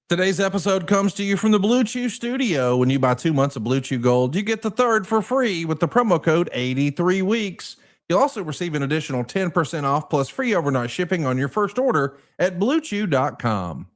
Today's episode comes to you from the Blue Chew Studio. When you buy 2 months of Blue Chew Gold, you get the third for free with the promo code 83 weeks. You'll also receive an additional 10% off plus free overnight shipping on your first order at bluechew.com.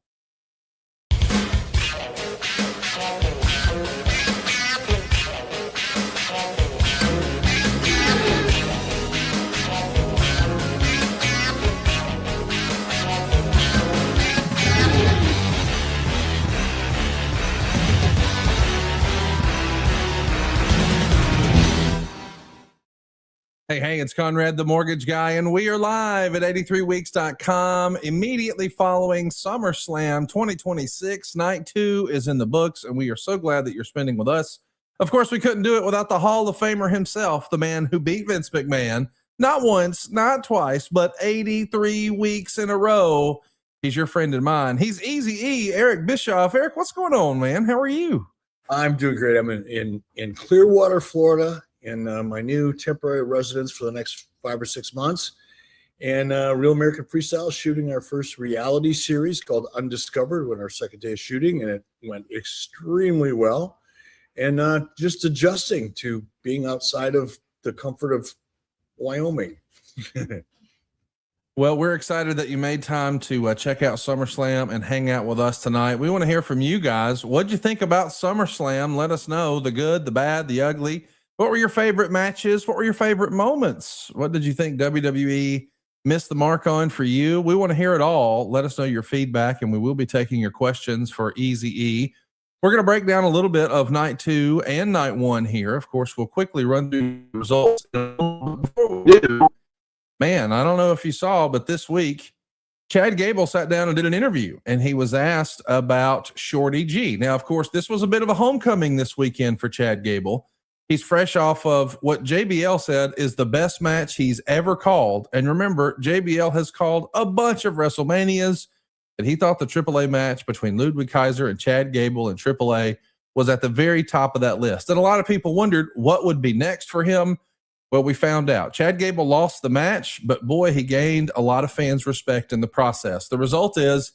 Hey, it's Conrad, the mortgage guy, and we are live at 83weeks.com immediately following Summerslam 2026. Night 2 is in the books, and we are so glad that you're spending with us. Of course, we couldn't do it without the Hall of Famer himself, the man who beat Vince McMahon, not once, not twice, but 83 weeks in a row. He's your friend and mine. He's Easy-E, Eric Bischoff. Eric, what's going on, man? How are you? I'm doing great. I'm in Clearwater, Florida, in my new temporary residence for the next 5 or 6 months. And Real American Freestyle shooting our first reality series called Undiscovered. We're on our second day of shooting, and it went extremely well. And just adjusting to being outside of the comfort of Wyoming. Well, we're excited that you made time to check out SummerSlam and hang out with us tonight. We want to hear from you guys. What'd you think about SummerSlam? Let us know the good, the bad, the ugly. What were your favorite matches? What were your favorite moments? What did you think WWE missed the mark on for you? We want to hear it all. Let us know your feedback, and we will be taking your questions for Easy-E. We're going to break down a little bit of night 2 and night 1 here. Of course, we'll quickly run through the results. Before we do, man, I don't know if you saw, but this week, Chad Gable sat down and did an interview, and he was asked about Shorty G. Now, of course, this was a bit of a homecoming this weekend for Chad Gable. He's fresh off of what JBL said is the best match he's ever called. And remember, JBL has called a bunch of WrestleManias, and he thought the AAA match between Ludwig Kaiser and Chad Gable in AAA was at the very top of that list. And a lot of people wondered what would be next for him. Well, we found out. Chad Gable lost the match, but boy, he gained a lot of fans' respect in the process. The result is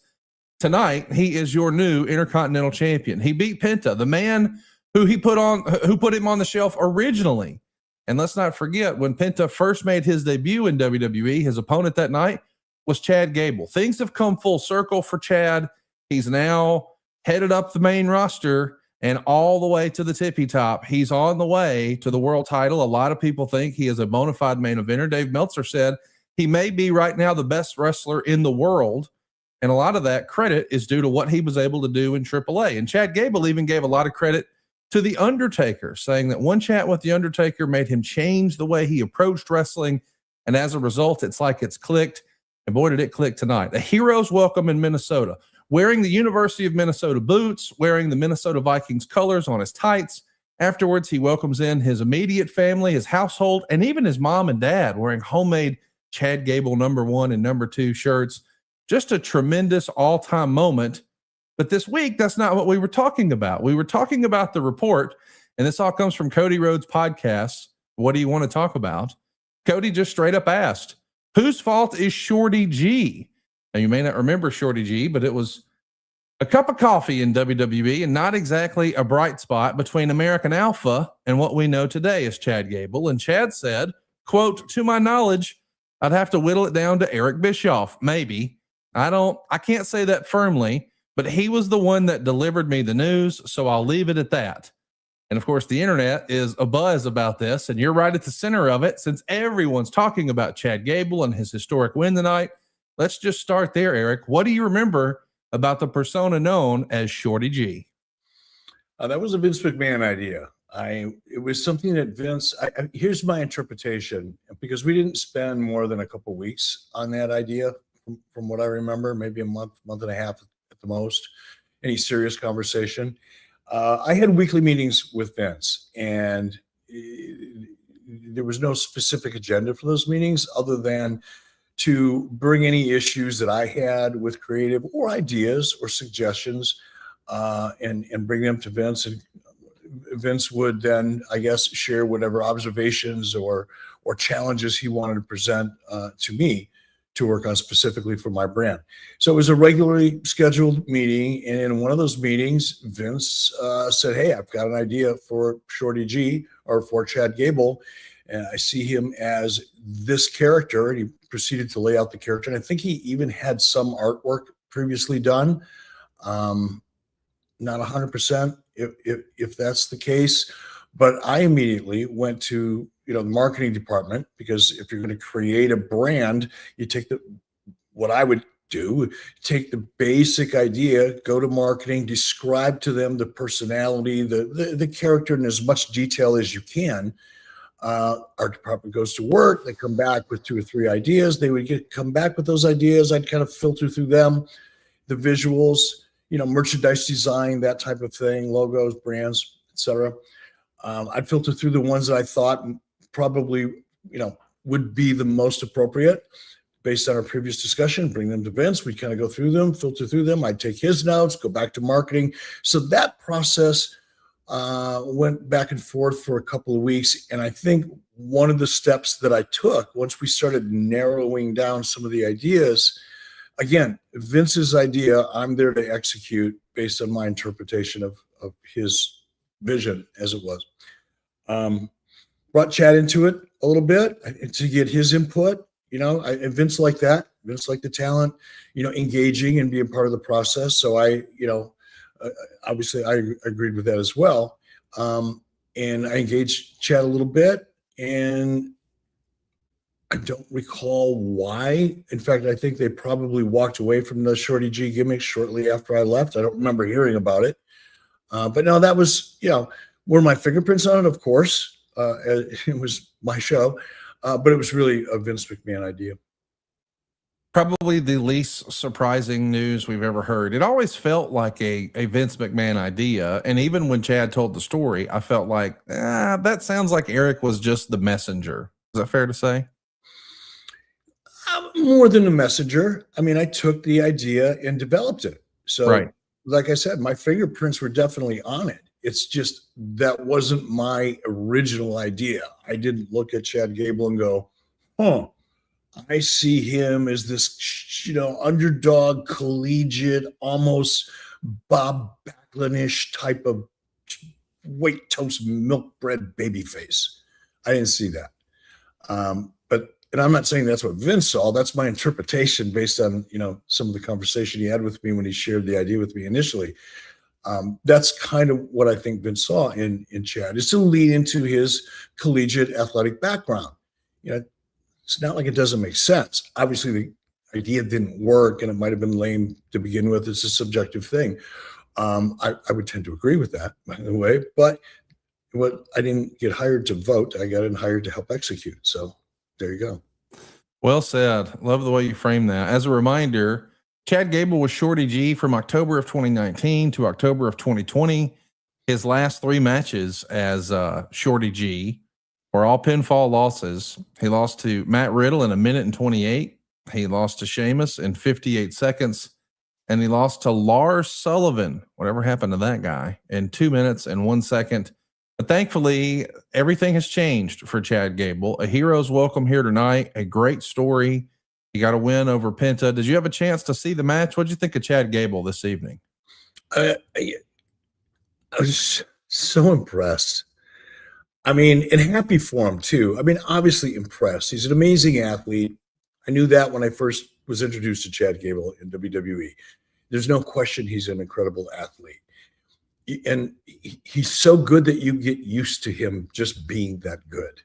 tonight, he is your new Intercontinental Champion. He beat Penta, the man who put him on the shelf originally. And let's not forget, when Penta first made his debut in WWE, his opponent that night was Chad Gable. Things have come full circle for Chad. He's now headed up the main roster and all the way to the tippy top. He's on the way to the world title. A lot of people think he is a bona fide main eventer. Dave Meltzer said he may be right now the best wrestler in the world. And a lot of that credit is due to what he was able to do in AAA. And Chad Gable even gave a lot of credit to The Undertaker, saying that one chat with The Undertaker made him change the way he approached wrestling. And as a result, it's like it's clicked. And boy, did it click tonight. A hero's welcome in Minnesota, wearing the University of Minnesota boots, wearing the Minnesota Vikings colors on his tights. Afterwards, he welcomes in his immediate family, his household, and even his mom and dad wearing homemade Chad Gable #1 and #2 shirts. Just a tremendous all-time moment. But this week, that's not what we were talking about. We were talking about the report, and this all comes from Cody Rhodes' podcast. What do you want to talk about? Cody just straight up asked, whose fault is Shorty G? Now, you may not remember Shorty G, but it was a cup of coffee in WWE and not exactly a bright spot between American Alpha and what we know today as Chad Gable. And Chad said, quote, to my knowledge, I'd have to whittle it down to Eric Bischoff. Maybe. I can't say that firmly, but he was the one that delivered me the news, so I'll leave it at that. And of course, the internet is abuzz about this, and you're right at the center of it. Since everyone's talking about Chad Gable and his historic win tonight, let's just start there, Eric. What do you remember about the persona known as Shorty G? That was a Vince McMahon idea. It was something that Vince, here's my interpretation, because we didn't spend more than a couple weeks on that idea, from what I remember, maybe a month and a half at the most, any serious conversation. I had weekly meetings with Vince, and there was no specific agenda for those meetings other than to bring any issues that I had with creative or ideas or suggestions and bring them to Vince. And Vince would then, I guess, share whatever observations or challenges he wanted to present to me to work on specifically for my brand. So it was a regularly scheduled meeting. And in one of those meetings, Vince said, hey, I've got an idea for Shorty G, or for Chad Gable. And I see him as this character. And he proceeded to lay out the character. And I think he even had some artwork previously done. Not 100% if that's the case. But I immediately went to the marketing department, because if you're going to create a brand, you take what I would do, take the basic idea, go to marketing, describe to them the personality, the character in as much detail as you can. Our department goes to work. They come back with 2 or 3 ideas. They would come back with those ideas. I'd kind of filter through them, the visuals, merchandise design, that type of thing, logos, brands, etc. I'd filter through the ones that I thought probably, would be the most appropriate based on our previous discussion, bring them to Vince. We'd kind of go through them, filter through them. I'd take his notes, go back to marketing. So that process went back and forth for a couple of weeks. And I think one of the steps that I took once we started narrowing down some of the ideas, again, Vince's idea, I'm there to execute based on my interpretation of his vision as it was. Brought Chad into it a little bit to get his input. And Vince liked that. Vince liked the talent, engaging and being part of the process. So obviously I agreed with that as well. And I engaged Chad a little bit, and I don't recall why. In fact, I think they probably walked away from the Shorty G gimmick shortly after I left. I don't remember hearing about it. But no, that was, were my fingerprints on it, of course. It was my show, but it was really a Vince McMahon idea. Probably the least surprising news we've ever heard. It always felt like a Vince McMahon idea. And even when Chad told the story, I felt like, that sounds like Eric was just the messenger. Is that fair to say? More than a messenger. I mean, I took the idea and developed it. So, right. Like I said, my fingerprints were definitely on it. It's just that wasn't my original idea. I didn't look at Chad Gable and go, I see him as this, underdog, collegiate, almost Bob Backlund-ish type of white toast milk bread baby face. I didn't see that. And I'm not saying that's what Vince saw. That's my interpretation based on, some of the conversation he had with me when he shared the idea with me initially. That's kind of what I think Vince saw in Chad, is to lean into his collegiate athletic background. It's not like it doesn't make sense. Obviously, the idea didn't work, and it might have been lame to begin with. It's a subjective thing. I would tend to agree with that, by the way. But I didn't get hired to vote. I got hired to help execute. So there you go. Well said. Love the way you frame that. As a reminder, Chad Gable was Shorty G from October of 2019 to October of 2020. His last 3 matches as Shorty G were all pinfall losses. He lost to Matt Riddle in 1:28. He lost to Sheamus in 58 seconds. And he lost to Lars Sullivan, whatever happened to that guy, in 2 minutes and 1 second. But thankfully, everything has changed for Chad Gable. A hero's welcome here tonight. A great story. He got a win over Penta. Did you have a chance to see the match? What did you think of Chad Gable this evening? I was so impressed. I mean, and happy for him too. I mean, obviously impressed. He's an amazing athlete. I knew that when I first was introduced to Chad Gable in WWE. There's no question he's an incredible athlete. And he's so good that you get used to him just being that good.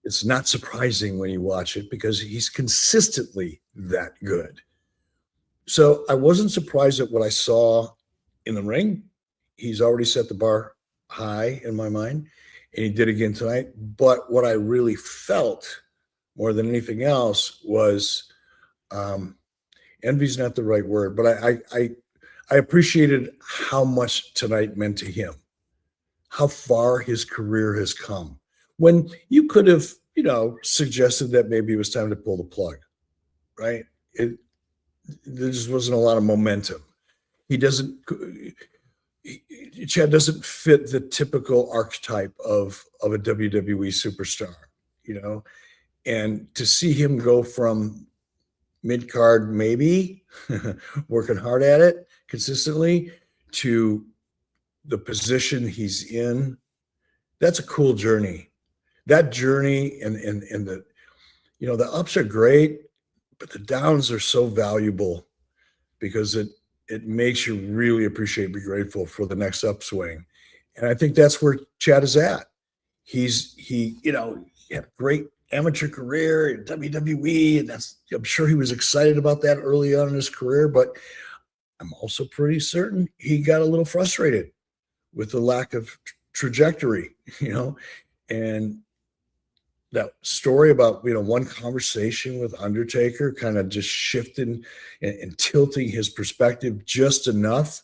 It's not surprising when you watch it, because he's consistently that good. So I wasn't surprised at what I saw in the ring. He's already set the bar high in my mind, and he did again tonight. But what I really felt more than anything else was, envy's not the right word, but I appreciated how much tonight meant to him, how far his career has come. When you could have, suggested that maybe it was time to pull the plug, right? There just wasn't a lot of momentum. Chad doesn't fit the typical archetype of a WWE superstar, and to see him go from mid-card, maybe working hard at it consistently, to the position he's in. That's a cool journey. That journey and the, you know, the ups are great, but the downs are so valuable because it makes you really appreciate, be grateful for the next upswing. And I think that's where Chad is at. He, you know, he had a great amateur career in WWE, and I'm sure he was excited about that early on in his career, but I'm also pretty certain he got a little frustrated with the lack of trajectory, you know, and that story about, you know, one conversation with Undertaker kind of just shifting and tilting his perspective just enough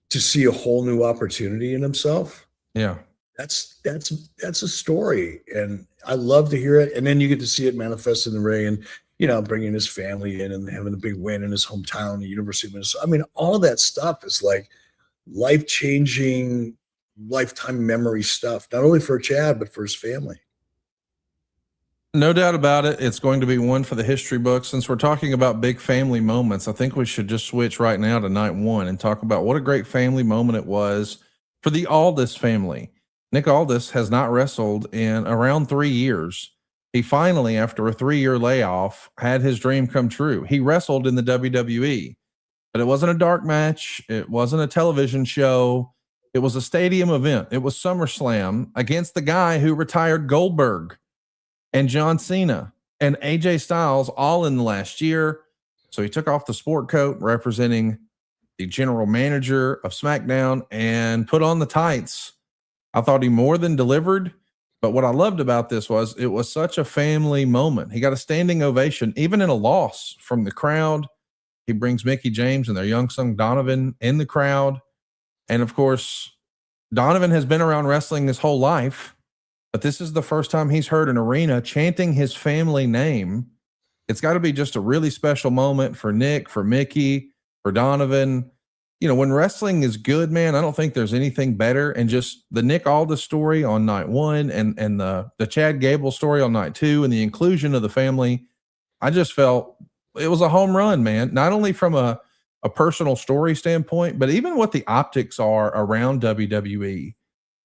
to see a whole new opportunity in himself. Yeah. That's a story, and I love to hear it. And then you get to see it manifest in the ring, and, you know, bringing his family in and having a big win in his hometown, the University of Minnesota. I mean, all that stuff is like life-changing, lifetime memory stuff, not only for Chad, but for his family. No doubt about it. It's going to be one for the history books. Since we're talking about big family moments, I think we should just switch right now to night one and talk about what a great family moment it was for the Aldis family. Nick Aldis has not wrestled in around 3 years. He finally, after a 3-year layoff, had his dream come true. He wrestled in the WWE, but it wasn't a dark match. It wasn't a television show. It was a stadium event. It was SummerSlam against the guy who retired Goldberg and John Cena and AJ Styles all in the last year. So he took off the sport coat representing the general manager of SmackDown and put on the tights. I thought he more than delivered, but what I loved about this was it was such a family moment. He got a standing ovation, even in a loss, from the crowd. He brings Mickie James and their young son Donovan in the crowd. And of course, Donovan has been around wrestling his whole life, but this is the first time he's heard an arena chanting his family name. It's got to be just a really special moment for Nick, for Mickie, for Donovan. You know, when wrestling is good, man, I don't think there's anything better. And just the Nick Aldis story on night one and the Chad Gable story on night two and the inclusion of the family, I just felt it was a home run, man. Not only from a personal story standpoint, but even what the optics are around WWE.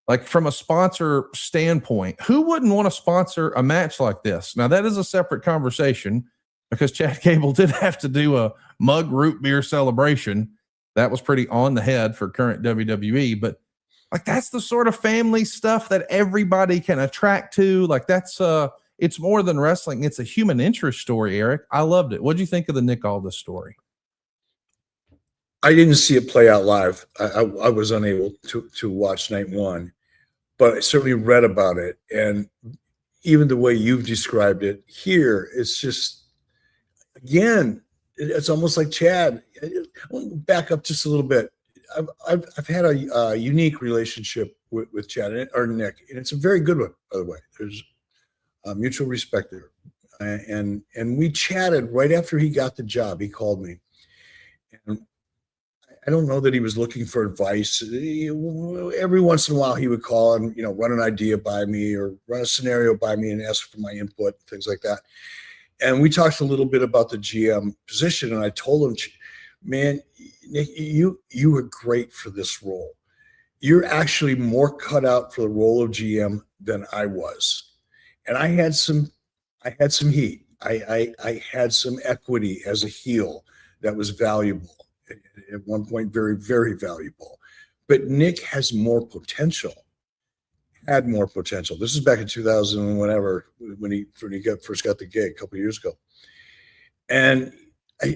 Like from a sponsor standpoint, who wouldn't want to sponsor a match like this? Now, that is a separate conversation because Chad Gable did have to do a mug root beer celebration. That was pretty on the head for current WWE, but like that's the sort of family stuff that everybody can attract to. Like that's it's more than wrestling. It's a human interest story, Eric. I loved it. What do you think of the Nick Aldis story? I didn't see it play out live. I was unable to watch night one, but I certainly read about it. And even the way you've described it here, it's just, again, it's almost like Chad. I'll back up just a little bit. I've had a unique relationship with Chad or Nick, and it's a very good one, by the way. There's a mutual respect there, and we chatted right after he got the job. He called me, and I don't know that he was looking for advice. Every once in a while, he would call and, you know, run an idea by me or run a scenario by me and ask for my input, things like that. And we talked a little bit about the GM position, and I told him, man, Nick, you were great for this role. You're actually more cut out for the role of GM than I was. And I had some heat. I had some equity as a heel that was valuable. At one point, very, very valuable. But Nick has more potential, had more potential. This is back in 2000 and whatever, when he first got the gig a couple of years ago. And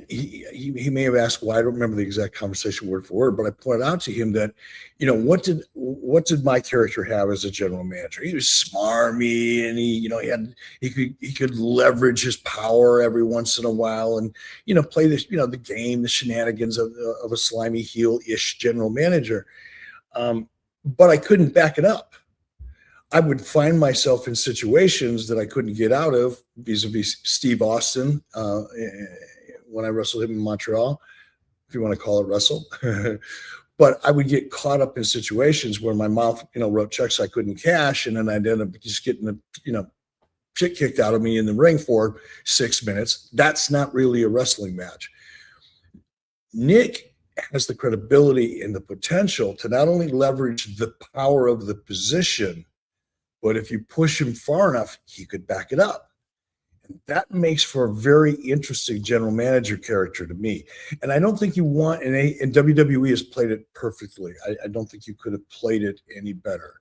he may have asked why. I don't remember the exact conversation word for word, but I pointed out to him that, you know, what did my character have as a general manager? He was smarmy, and he could leverage his power every once in a while, and, you know, play this, you know, the game, the shenanigans of a slimy heel-ish general manager. But I couldn't back it up. I would find myself in situations that I couldn't get out of, vis-a-vis Steve Austin, when I wrestled him in Montreal, if you want to call it wrestle. But I would get caught up in situations where my mouth, you know, wrote checks I couldn't cash, and then I'd end up just getting, you know, shit kicked out of me in the ring for 6 minutes. That's not really a wrestling match. Nick has the credibility and the potential to not only leverage the power of the position, but if you push him far enough, he could back it up. And that makes for a very interesting general manager character to me. And I don't think you want, and WWE has played it perfectly. I don't think you could have played it any better.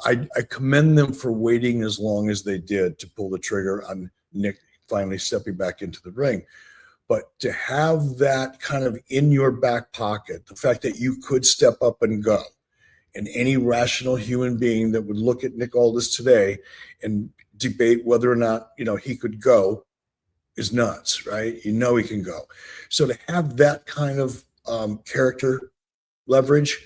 I commend them for waiting as long as they did to pull the trigger on Nick finally stepping back into the ring. But to have that kind of in your back pocket, the fact that you could step up and go, and any rational human being that would look at Nick Aldis today and debate whether or not, he could go is nuts, right? He can go. So to have that kind of character leverage,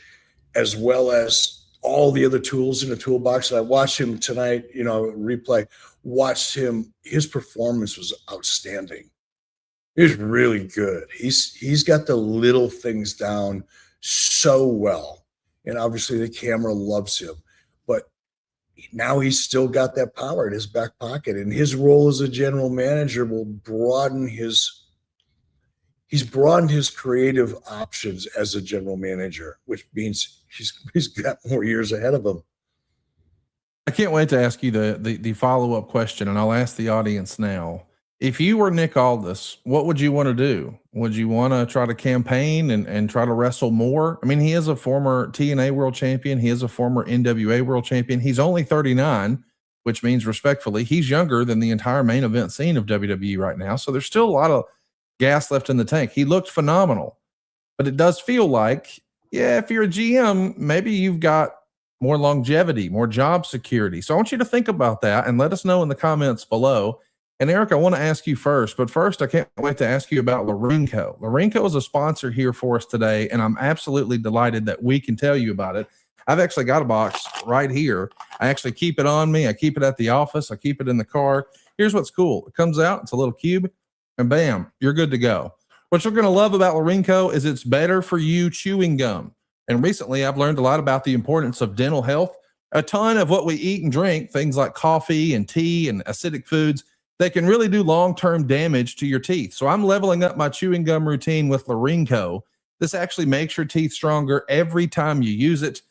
as well as all the other tools in the toolbox. And I watched him tonight, replay, watched him. His performance was outstanding. He was really good. He's got the little things down so well. And obviously the camera loves him. But now he's still got that power in his back pocket. And his role as a general manager will broaden he's broadened his creative options as a general manager, which means he's got more years ahead of him. I can't wait to ask you the follow-up question, and I'll ask the audience now. If you were Nick Aldis, what would you want to do? Would you want to try to campaign and try to wrestle more? I mean, he is a former TNA world champion. He is a former NWA world champion. He's only 39, which means respectfully, he's younger than the entire main event scene of WWE right now. So there's still a lot of gas left in the tank. He looked phenomenal, but it does feel like, if you're a GM, maybe you've got more longevity, more job security. So I want you to think about that and let us know in the comments below. And Eric, I want to ask you first, but first I can't wait to ask you about Larinco. Larinco is a sponsor here for us today, and I'm absolutely delighted that we can tell you about it. I've actually got a box right here. I actually keep it on me. I keep it at the office. I keep it in the car. Here's what's cool. It comes out. It's a little cube, and bam, you're good to go. What you're going to love about Larinco is it's better for you chewing gum. And recently I've learned a lot about the importance of dental health. A ton of what we eat and drink, things like coffee and tea and acidic foods, they can really do long-term damage to your teeth. So I'm leveling up my chewing gum routine with Larinco. This actually makes your teeth stronger every time you use it.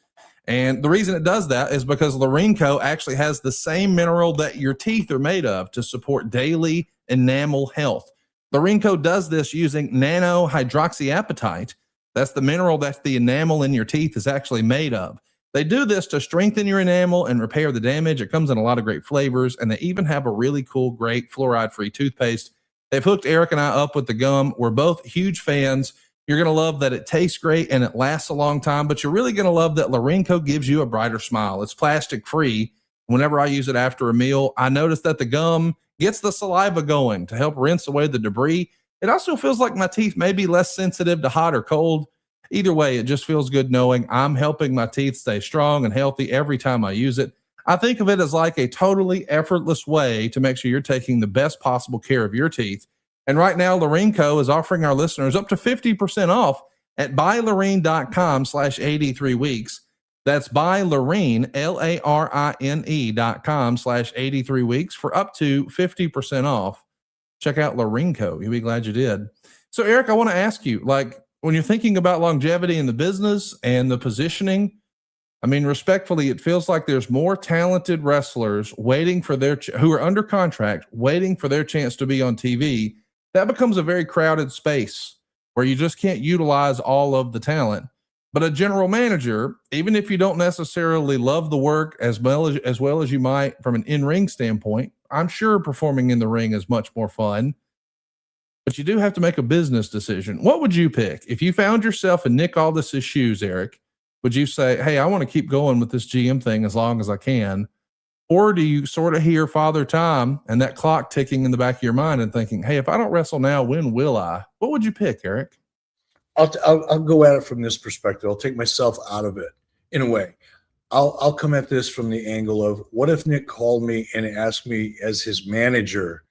And the reason it does that is because Larinco actually has the same mineral that your teeth are made of to support daily enamel health. Larinco does this using nanohydroxyapatite. That's the mineral that the enamel in your teeth is actually made of. They do this to strengthen your enamel and repair the damage. It comes in a lot of great flavors, and they even have a really cool, great fluoride-free toothpaste. They've hooked Eric and I up with the gum. We're both huge fans. You're going to love that it tastes great and it lasts a long time, but you're really going to love that Larinco gives you a brighter smile. It's plastic-free. Whenever I use it after a meal, I notice that the gum gets the saliva going to help rinse away the debris. It also feels like my teeth may be less sensitive to hot or cold. Either way, it just feels good knowing I'm helping my teeth stay strong and healthy every time I use it. I think of it as like a totally effortless way to make sure you're taking the best possible care of your teeth. And right now, Larinco is offering our listeners up to 50% off at buylarine.com/83 weeks. That's buylarine, LARINE.com/83 weeks for up to 50% off. Check out Larinco. You'll be glad you did. So Eric, I want to ask you, when you're thinking about longevity in the business and the positioning, I mean, respectfully, it feels like there's more talented wrestlers waiting for who are under contract, waiting for their chance to be on TV. That becomes a very crowded space where you just can't utilize all of the talent. But a general manager, even if you don't necessarily love the work as well as you might from an in-ring standpoint, I'm sure performing in the ring is much more fun. But you do have to make a business decision. What would you pick? If you found yourself in Nick Aldis's shoes, Eric, would you say, hey, I want to keep going with this GM thing as long as I can? Or do you sort of hear Father Time and that clock ticking in the back of your mind and thinking, hey, if I don't wrestle now, when will I? What would you pick, Eric? I'll go at it from this perspective. I'll take myself out of it in a way. I'll come at this from the angle of, what if Nick called me and asked me as his manager,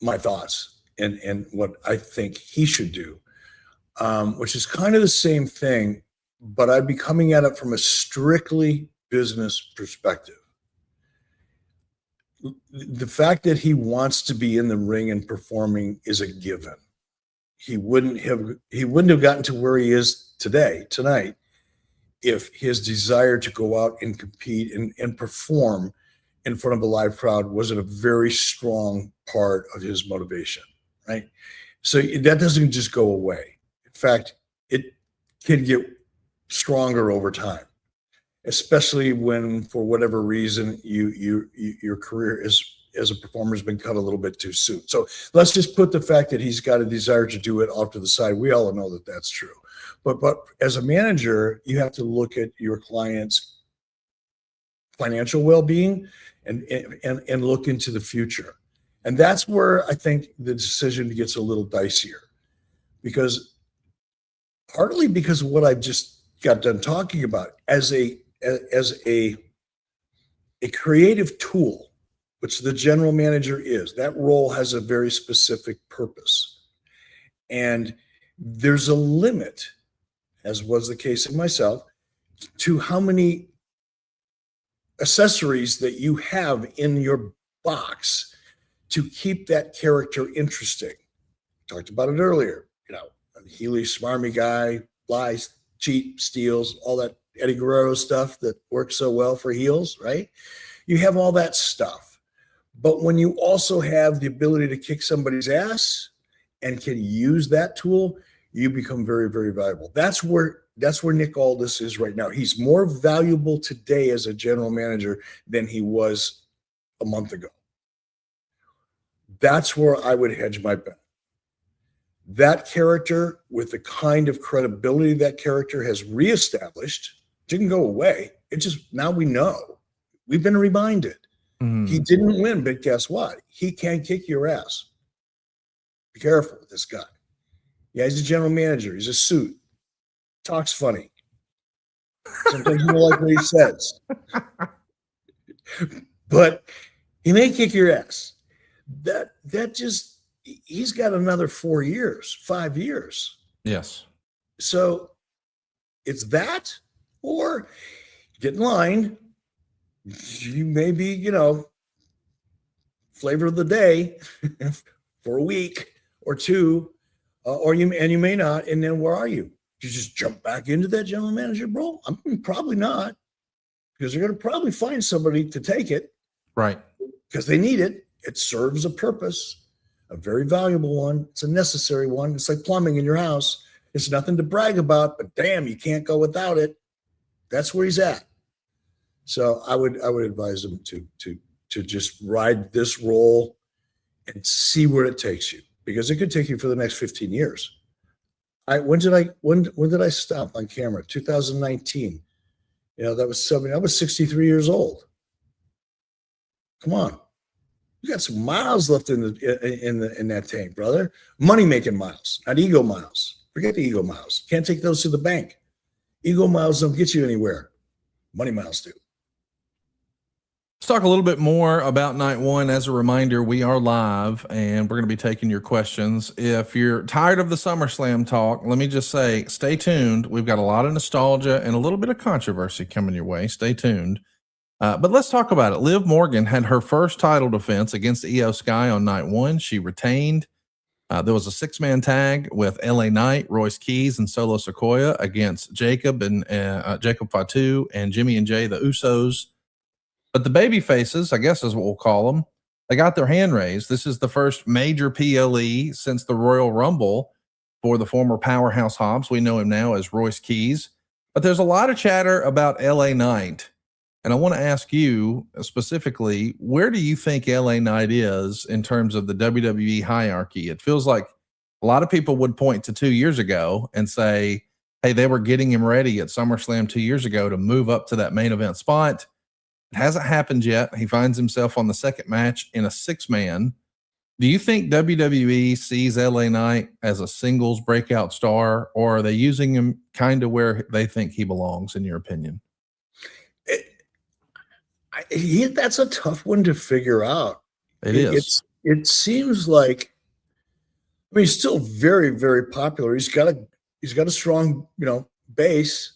my thoughts and what I think he should do, which is kind of the same thing, but I'd be coming at it from a strictly business perspective. the fact that he wants to be in the ring and performing is a given. He wouldn't have gotten to where he is tonight, if his desire to go out and compete and perform in front of a live crowd wasn't a very strong part of his motivation, right? So that doesn't just go away. In fact, it can get stronger over time, especially when, for whatever reason, your career as a performer has been cut a little bit too soon. So let's just put the fact that he's got a desire to do it off to the side. We all know that that's true. But as a manager, you have to look at your client's financial well-being and look into the future. And that's where I think the decision gets a little dicier, because partly because of what I just got done talking about, as a creative tool, which the general manager is, that role has a very specific purpose. And there's a limit, as was the case of myself, to how many accessories that you have in your box to keep that character interesting. Talked about it earlier. Healy, smarmy guy, lies, cheat, steals, all that Eddie Guerrero stuff that works so well for heels, right? You have all that stuff. But when you also have the ability to kick somebody's ass and can use that tool, you become very, very valuable. That's where Nick Aldis is right now. He's more valuable today as a general manager than he was a month ago. That's where I would hedge my bet. That character, with the kind of credibility that character has reestablished, didn't go away. It just, now we know. We've been reminded. He didn't win, but guess what? He can kick your ass. Be careful with this guy. Yeah, he's a general manager. He's a suit. Talks funny. Sometimes you don't like what he says. But he may kick your ass. He's got another 4 years, 5 years. Yes. So it's that, or get in line. You may be, flavor of the day for a week or two, or you may not. And then where are you? You just jump back into that general manager role? Probably not, because they're going to probably find somebody to take it, right? Because they need it. It serves a purpose, a very valuable one. It's a necessary one. It's like plumbing in your house. It's nothing to brag about, but damn, you can't go without it. That's where he's at. So I would advise him to just ride this role and see where it takes you, because it could take you for the next 15 years. When did I stop on camera? 2019. That was 70. I was 63 years old. Come on. You got some miles left in that tank, brother. Money making miles, not ego miles. Forget the ego miles. Can't take those to the bank. Ego miles don't get you anywhere. Money miles do. Let's talk a little bit more about night one. As a reminder, we are live and we're going to be taking your questions. If you're tired of the Summerslam talk, let me just say, stay tuned. We've got a lot of nostalgia and a little bit of controversy coming your way. Stay tuned. But let's talk about it. Liv Morgan had her first title defense against Io Sky on night one. She retained. There was a 6-man tag with LA Knight, Royce Keys, and Solo Sequoia against Jacob and Jacob Fatu and Jimmy and Jay, the Usos. But the baby faces, I guess is what we'll call them, they got their hand raised. This is the first major PLE since the Royal Rumble for the former powerhouse Hobbs. We know him now as Royce Keys. But there's a lot of chatter about LA Knight. And I want to ask you specifically, where do you think LA Knight is in terms of the WWE hierarchy? It feels like a lot of people would point to 2 years ago and say, hey, they were getting him ready at SummerSlam 2 years ago to move up to that main event spot. It hasn't happened yet. He finds himself on the second match in a 6-man. Do you think WWE sees LA Knight as a singles breakout star, or are they using him kind of where they think he belongs, in your opinion? That's a tough one to figure out. It seems like, he's still very, very popular. He's got a strong, base,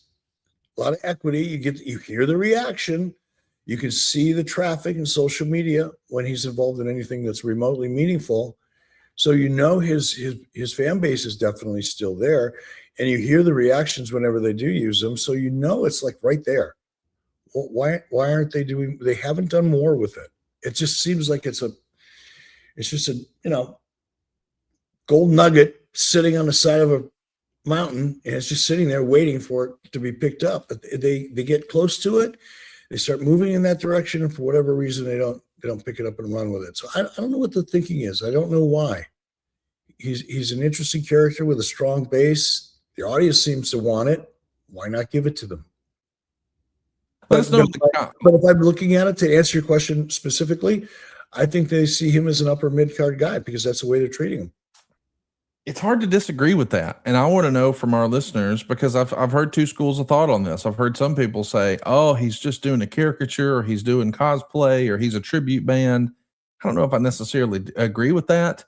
a lot of equity. You hear the reaction. You can see the traffic in social media when he's involved in anything that's remotely meaningful. So you know his fan base is definitely still there, and you hear the reactions whenever they do use them. So you know it's like right there. Well, why aren't they doing? They haven't done more with it. It just seems like it's just a gold nugget sitting on the side of a mountain, and it's just sitting there waiting for it to be picked up. But they get close to it, they start moving in that direction, and for whatever reason they don't pick it up and run with it. So I don't know what the thinking is. I don't know why. He's an interesting character with a strong base. The audience seems to want it. Why not give it to them? But if I'm looking at it, to answer your question specifically, I think they see him as an upper mid-card guy because that's the way they're treating him. It's hard to disagree with that. And I want to know from our listeners, because I've heard two schools of thought on this. I've heard some people say, oh, he's just doing a caricature, or he's doing cosplay, or he's a tribute band. I don't know if I necessarily agree with that,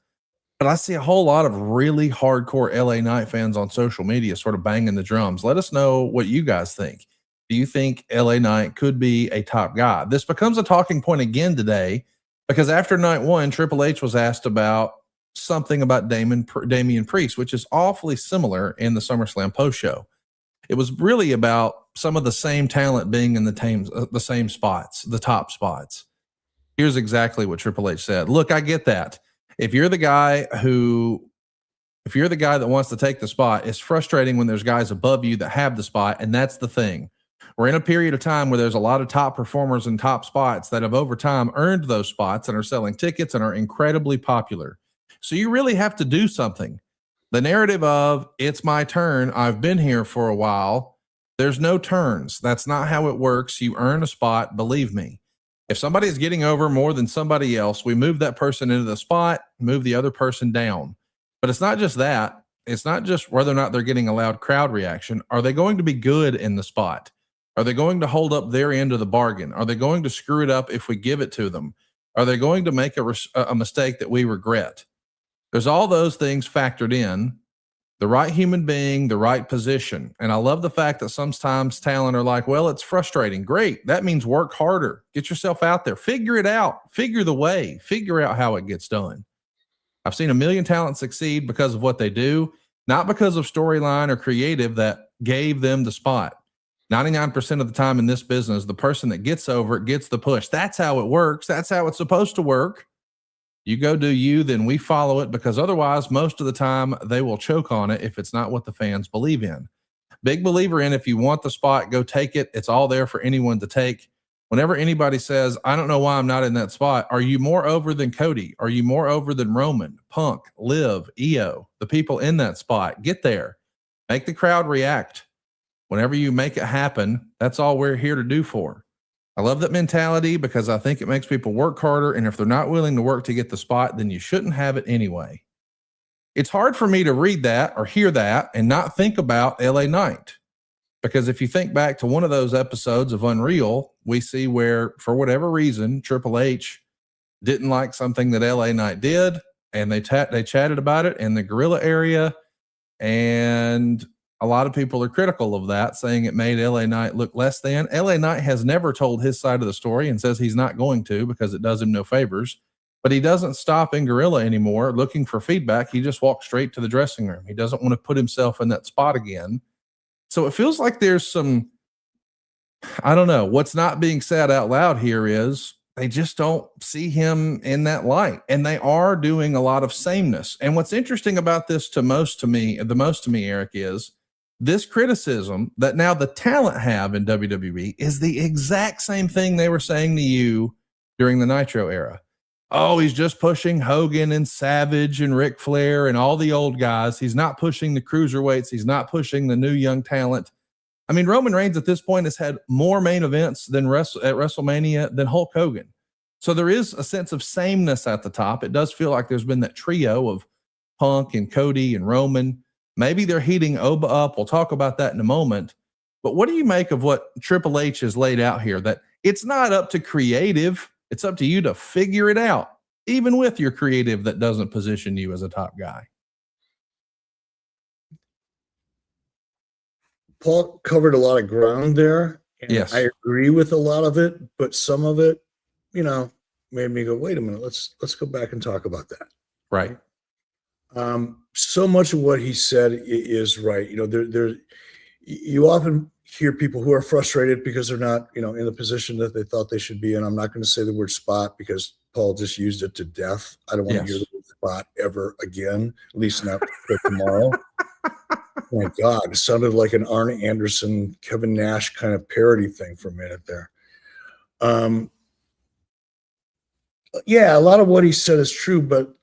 but I see a whole lot of really hardcore LA Knight fans on social media sort of banging the drums. Let us know what you guys think. Do you think LA Knight could be a top guy? This becomes a talking point again today, because after night one, Triple H was asked about something about Damian Priest, which is awfully similar in the SummerSlam post show. It was really about some of the same talent being in the same spots, the top spots. Here's exactly what Triple H said. Look, I get that. If you're the guy that wants to take the spot, it's frustrating when there's guys above you that have the spot. And that's the thing. We're in a period of time where there's a lot of top performers in top spots that have over time earned those spots and are selling tickets and are incredibly popular. So you really have to do something. The narrative of it's my turn, I've been here for a while, there's no turns. That's not how it works. You earn a spot, believe me. If somebody is getting over more than somebody else, we move that person into the spot, move the other person down. But it's not just that. It's not just whether or not they're getting a loud crowd reaction. Are they going to be good in the spot? Are they going to hold up their end of the bargain? Are they going to screw it up if we give it to them? Are they going to make a mistake that we regret? There's all those things factored in. The right human being, the right position. And I love the fact that sometimes talent are like, well, it's frustrating. Great. That means work harder. Get yourself out there. Figure it out. Figure the way. Figure out how it gets done. I've seen a million talents succeed because of what they do, not because of storyline or creative that gave them the spot. 99% of the time in this business, the person that gets over it gets the push. That's how it works. That's how it's supposed to work. You go do you, then we follow it, because otherwise, most of the time, they will choke on it if it's not what the fans believe in. Big believer in, if you want the spot, go take it. It's all there for anyone to take. Whenever anybody says, I don't know why I'm not in that spot, are you more over than Cody? Are you more over than Roman, Punk, Liv, Io, the people in that spot? Get there. Make the crowd react. Whenever you make it happen, that's all we're here to do for. I love that mentality because I think it makes people work harder. And if they're not willing to work to get the spot, then you shouldn't have it anyway. It's hard for me to read that or hear that and not think about LA Knight. Because if you think back to one of those episodes of Unreal, we see where, for whatever reason, Triple H didn't like something that LA Knight did. And they chatted about it in the gorilla area. And a lot of people are critical of that, saying it made LA Knight look less than. LA Knight has never told his side of the story and says he's not going to because it does him no favors. But he doesn't stop in Gorilla anymore looking for feedback. He just walks straight to the dressing room. He doesn't want to put himself in that spot again. So it feels like there's some, I don't know, what's not being said out loud here is they just don't see him in that light. And they are doing a lot of sameness. And what's interesting about this the most to me, Eric, is this criticism that now the talent have in WWE is the exact same thing they were saying to you during the Nitro era. Oh, he's just pushing Hogan and Savage and Ric Flair and all the old guys. He's not pushing the cruiserweights. He's not pushing the new young talent. I mean, Roman Reigns at this point has had more main events at WrestleMania than Hulk Hogan. So there is a sense of sameness at the top. It does feel like there's been that trio of Punk and Cody and Roman. Maybe they're heating Oba up. We'll talk about that in a moment. But what do you make of what Triple H has laid out here? That it's not up to creative. It's up to you to figure it out, even with your creative that doesn't position you as a top guy. Paul covered a lot of ground there. And I Yes. agree with a lot of it, but some of it, made me go, wait a minute, let's go back and talk about that. Right. So much of what he said is right. You often hear people who are frustrated because they're not, in the position that they thought they should be in. I'm not going to say the word spot because Paul just used it to death. I don't want to hear Yes. the word spot ever again, at least not for tomorrow. Oh my God, it sounded like an Arn Anderson, Kevin Nash kind of parody thing for a minute there. Yeah, a lot of what he said is true, but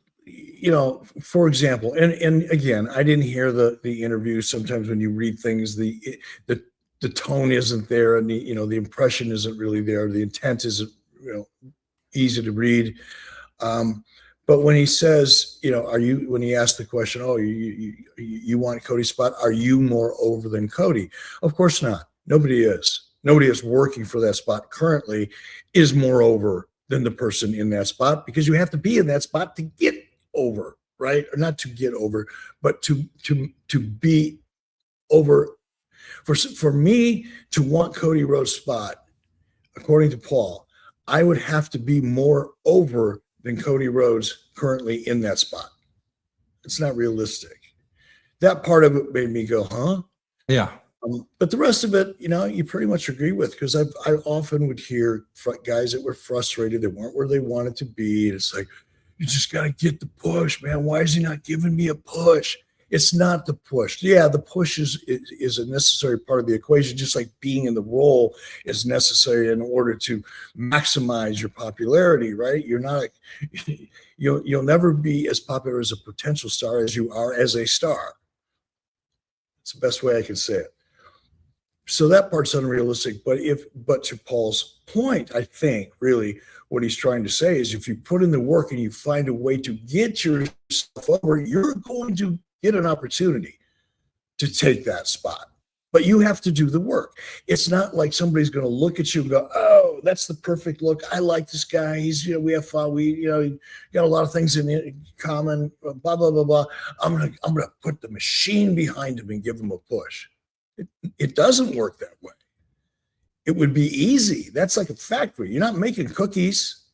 for example, and again, I didn't hear the interview. Sometimes when you read things, the tone isn't there, and the impression isn't really there. The intent isn't easy to read. But when he says, when he asked the question, oh, you want Cody's spot? Are you more over than Cody? Of course not. Nobody is. Nobody is working for that spot currently is more over than the person in that spot, because you have to be in that spot to get over, right? Or not to get over, but to be over. For me to want Cody Rhodes' spot, according to Paul, I would have to be more over than Cody Rhodes currently in that spot. It's not realistic. That part of it made me go, huh? Yeah. But the rest of it, you pretty much agree with, because I often would hear guys that were frustrated, they weren't where they wanted to be. And it's like, you just got to get the push, man. Why is he not giving me a push? It's not the push. Yeah, the push is a necessary part of the equation, just like being in the role is necessary in order to maximize your popularity, right? You're not, you'll never be as popular as a potential star as you are as a star. It's the best way I can say it. So that part's unrealistic. But to Paul's point, I think really what he's trying to say is, if you put in the work and you find a way to get yourself over, you're going to get an opportunity to take that spot. But you have to do the work. It's not like somebody's going to look at you and go, oh, that's the perfect look. I like this guy. He's, we have fun. We, got a lot of things in common, blah, blah, blah, blah. I'm going to put the machine behind him and give him a push. It doesn't work that way. It would be easy. That's like a factory. You're not making cookies.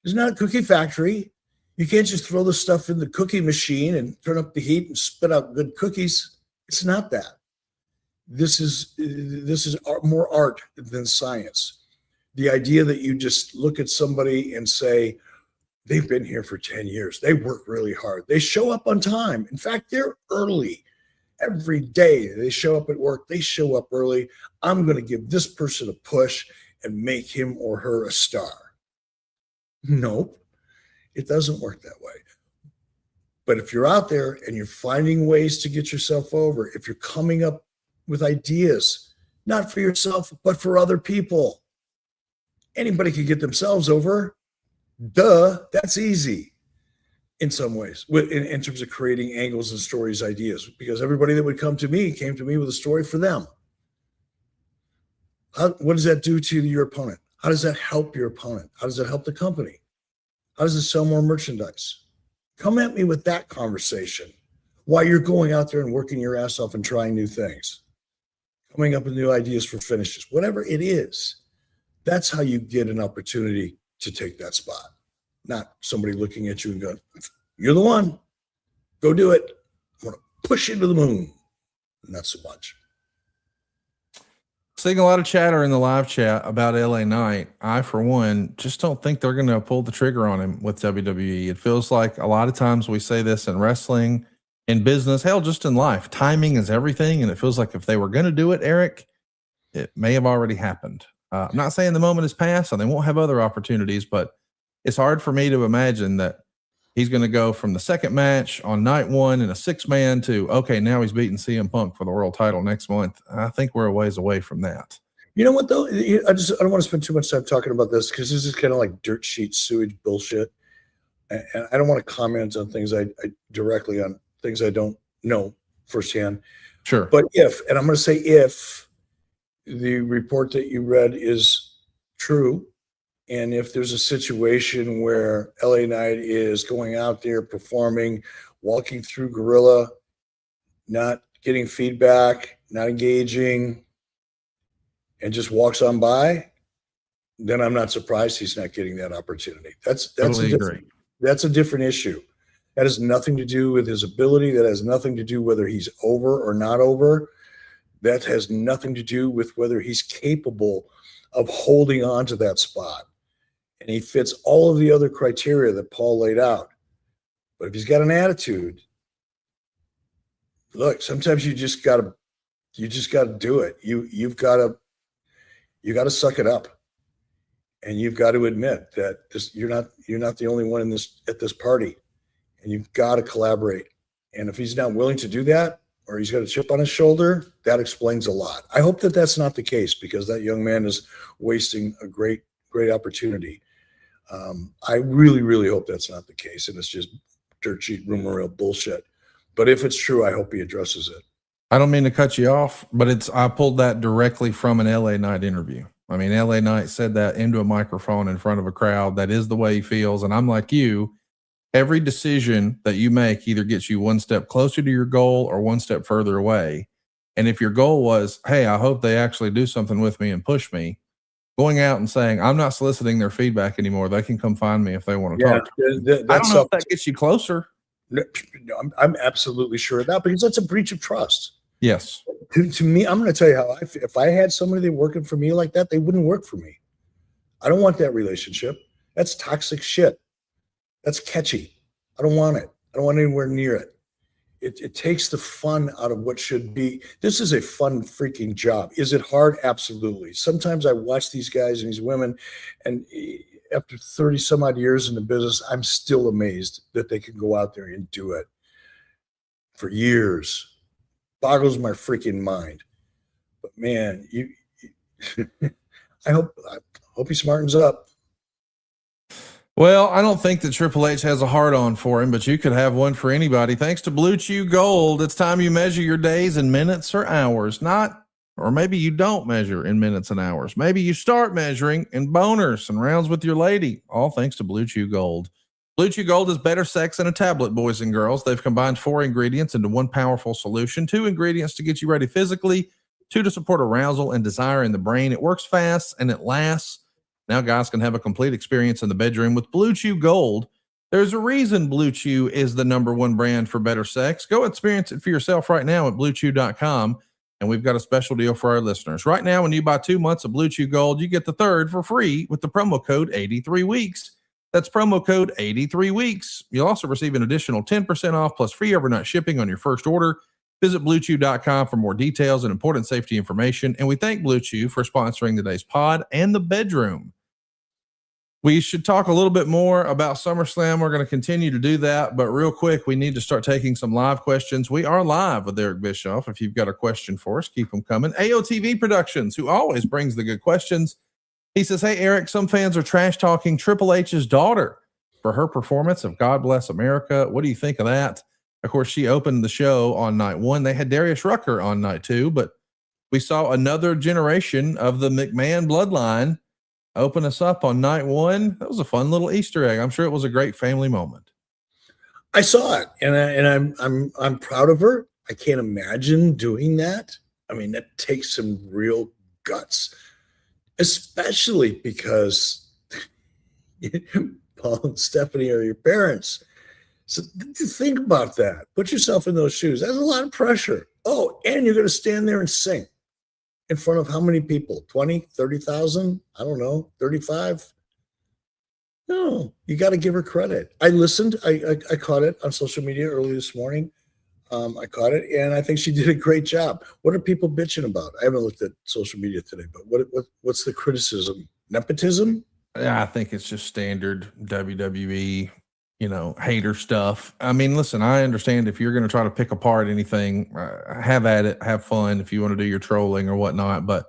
It's not a cookie factory. You can't just throw the stuff in the cookie machine and turn up the heat and spit out good cookies. It's not that. This is more art than science. The idea that you just look at somebody and say, they've been here for 10 years. They work really hard. They show up on time. In fact, they're early. Every day they show up at work, they show up early. I'm going to give this person a push and make him or her a star. Nope, it doesn't work that way. But if you're out there and you're finding ways to get yourself over, if you're coming up with ideas, not for yourself, but for other people, anybody can get themselves over. Duh, that's easy. In some ways, in terms of creating angles and stories, ideas, because everybody that would come to me came to me with a story for them. What does that do to your opponent? How does that help your opponent? How does that help the company? How does it sell more merchandise? Come at me with that conversation while you're going out there and working your ass off and trying new things, coming up with new ideas for finishes, whatever it is. That's how you get an opportunity to take that spot. Not somebody looking at you and going, you're the one, go do it. I'm going to push you to the moon. Not so much. Seeing a lot of chatter in the live chat about LA Knight. I, for one, just don't think they're going to pull the trigger on him with WWE. It feels like a lot of times we say this in wrestling, in business, hell, just in life. Timing is everything. And it feels like if they were going to do it, Eric, it may have already happened. I'm not saying the moment is past and they won't have other opportunities, but it's hard for me to imagine that he's going to go from the second match on night one in a 6-man to, okay, now he's beating CM Punk for the world title next month. I think we're a ways away from that. You know what, though? I don't want to spend too much time talking about this, because this is kind of like dirt sheet sewage bullshit. And I don't want to comment on things directly on things I don't know firsthand. Sure. But and I'm going to say if the report that you read is true, and if there's a situation where LA Knight is going out there performing, walking through Gorilla, not getting feedback, not engaging, and just walks on by, then I'm not surprised he's not getting that opportunity. That's a different issue. That has nothing to do with his ability. That has nothing to do whether he's over or not over. That has nothing to do with whether he's capable of holding on to that spot. And he fits all of the other criteria that Paul laid out. But if he's got an attitude, look, sometimes you just gotta do it. You've gotta suck it up. And you've got to admit that you're not the only one at this party, and you've got to collaborate. And if he's not willing to do that, or he's got a chip on his shoulder, that explains a lot. I hope that that's not the case, because that young man is wasting a great opportunity. I really, really hope that's not the case, and it's just dirt sheet rumor mill bullshit. But if it's true, I hope he addresses it. I don't mean to cut you off, but I pulled that directly from an LA Knight interview. I mean, LA Knight said that into a microphone in front of a crowd. That is the way he feels. And I'm like you, every decision that you make either gets you one step closer to your goal or one step further away. And if your goal was, hey, I hope they actually do something with me and push me, going out and saying, I'm not soliciting their feedback anymore. They can come find me if they want to talk to me. I don't know if that gets you closer. I'm absolutely sure of that, because that's a breach of trust. Yes. To me, I'm going to tell you how if I had somebody working for me like that, they wouldn't work for me. I don't want that relationship. That's toxic shit. That's catchy. I don't want it. I don't want anywhere near it. It takes the fun out of what should be. This is a fun freaking job. Is it hard? Absolutely. Sometimes I watch these guys and these women, and after 30 some odd years in the business, I'm still amazed that they can go out there and do it for years. Boggles my freaking mind. But man, I hope he smartens up. Well, I don't think that Triple H has a hard on for him, but you could have one for anybody. Thanks to Blue Chew Gold, it's time you measure your days in minutes or hours, or maybe you don't measure in minutes and hours. Maybe you start measuring in boners and rounds with your lady, all thanks to Blue Chew Gold. Blue Chew Gold is better sex in a tablet, boys and girls. They've combined 4 ingredients into one powerful solution. 2 ingredients to get you ready physically, 2 to support arousal and desire in the brain. It works fast and it lasts. Now guys can have a complete experience in the bedroom with Blue Chew Gold. There's a reason Blue Chew is the #1 brand for better sex. Go experience it for yourself right now at BlueChew.com. And we've got a special deal for our listeners. Right now, when you buy 2 months of Blue Chew Gold, you get the 3rd for free with the promo code 83weeks. That's promo code 83weeks. You'll also receive an additional 10% off plus free overnight shipping on your first order. Visit BlueChew.com for more details and important safety information. And we thank Blue Chew for sponsoring today's pod and the bedroom. We should talk a little bit more about SummerSlam. We're going to continue to do that. But real quick, we need to start taking some live questions. We are live with Eric Bischoff. If you've got a question for us, keep them coming. AOTV Productions, who always brings the good questions. He says, hey, Eric, some fans are trash talking Triple H's daughter for her performance of God Bless America. What do you think of that? Of course, she opened the show on night 1. They had Darius Rucker on night 2, but we saw another generation of the McMahon bloodline open us up on night 1. That was a fun little Easter egg. I'm sure it was a great family moment. I saw it, and I'm proud of her. I can't imagine doing that. I mean, that takes some real guts, especially because Paul and Stephanie are your parents. So think about that. Put yourself in those shoes. That's a lot of pressure. Oh, and you're going to stand there and sing in front of how many people? 20, 30,000? I don't know, 35? No, you got to give her credit. I listened. I caught it on social media early this morning. I caught it, and I think she did a great job. What are people bitching about? I haven't looked at social media today, but what's the criticism? Nepotism? Yeah, I think it's just standard WWE, hater stuff. I mean, listen, I understand if you're going to try to pick apart anything, have at it, have fun if you want to do your trolling or whatnot. But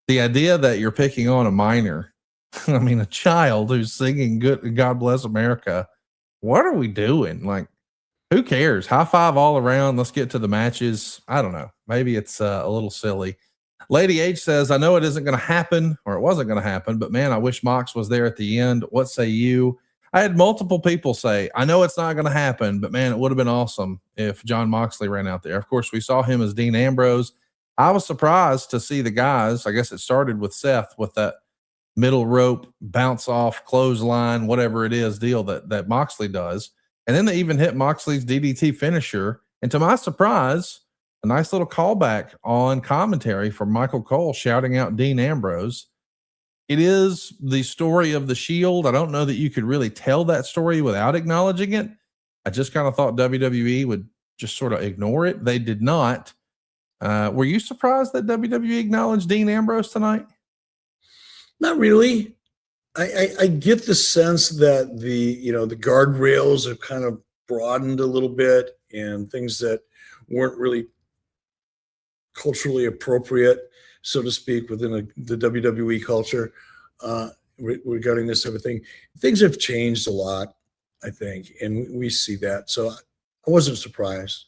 the idea that you're picking on a minor, I mean, a child who's singing "Good God Bless America," what are we doing? Like, who cares? High five all around. Let's get to the matches. I don't know. Maybe it's a little silly. Lady H says, I know it isn't going to happen, or it wasn't going to happen, but man, I wish Mox was there at the end. What say you? I had multiple people say, I know it's not going to happen, but man, it would have been awesome if John Moxley ran out there. Of course, we saw him as Dean Ambrose. I was surprised to see the guys. I guess it started with Seth with that middle rope bounce off clothesline, whatever it is deal that Moxley does. And then they even hit Moxley's DDT finisher. And to my surprise, a nice little callback on commentary from Michael Cole shouting out Dean Ambrose. It is the story of the Shield. I don't know that you could really tell that story without acknowledging it. I just kind of thought WWE would just sort of ignore it. They did not. Were you surprised that WWE acknowledged Dean Ambrose tonight? Not really. I get the sense that the guardrails have kind of broadened a little bit, and things that weren't really culturally appropriate, so to speak, within the WWE culture regarding this type of thing. Things have changed a lot, I think, and we see that. So I wasn't surprised.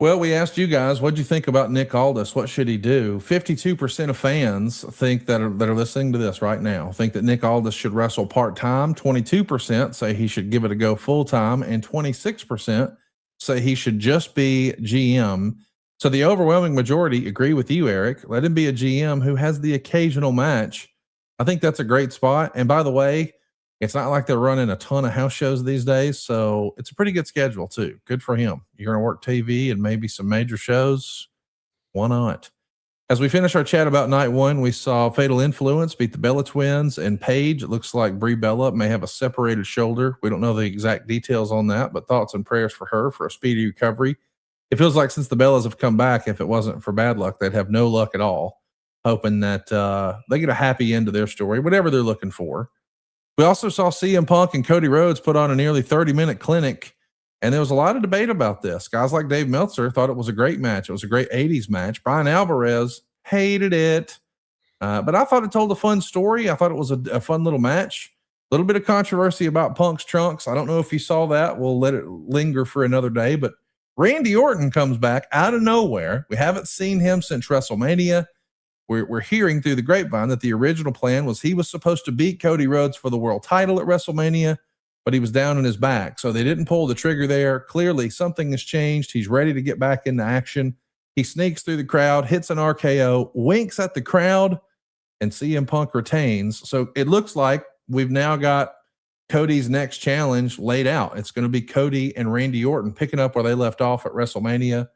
Well, we asked you guys, what'd you think about Nick Aldis? What should he do? 52% of fans think that are listening to this right now think that Nick Aldis should wrestle part-time. 22% say he should give it a go full-time, and 26% say he should just be GM. So the overwhelming majority agree with you, Eric. Let him be a GM who has the occasional match. I think that's a great spot. And by the way, it's not like they're running a ton of house shows these days, so it's a pretty good schedule too. Good for him. You're going to work TV and maybe some major shows. Why not? As we finish our chat about night one, we saw Fatal Influence beat the Bella Twins and Paige. It looks like Brie Bella may have a separated shoulder. We don't know the exact details on that, but thoughts and prayers for her for a speedy recovery. It feels like since the Bellas have come back, if it wasn't for bad luck, they'd have no luck at all. Hoping that they get a happy end to their story, whatever they're looking for. We also saw CM Punk and Cody Rhodes put on a nearly 30-minute clinic, and there was a lot of debate about this. Guys like Dave Meltzer thought it was a great match. It was a great 80s match. Brian Alvarez hated it, but I thought it told a fun story. I thought it was a fun little match. A little bit of controversy about Punk's trunks. I don't know if you saw that. We'll let it linger for another day, but Randy Orton comes back out of nowhere. We haven't seen him since WrestleMania. We're hearing through the grapevine that the original plan was he was supposed to beat Cody Rhodes for the world title at WrestleMania, but he was down in his back. So they didn't pull the trigger there. Clearly something has changed. He's ready to get back into action. He sneaks through the crowd, hits an RKO, winks at the crowd, and CM Punk retains. So it looks like we've now got Cody's next challenge laid out. It's going to be Cody and Randy Orton picking up where they left off at WrestleMania.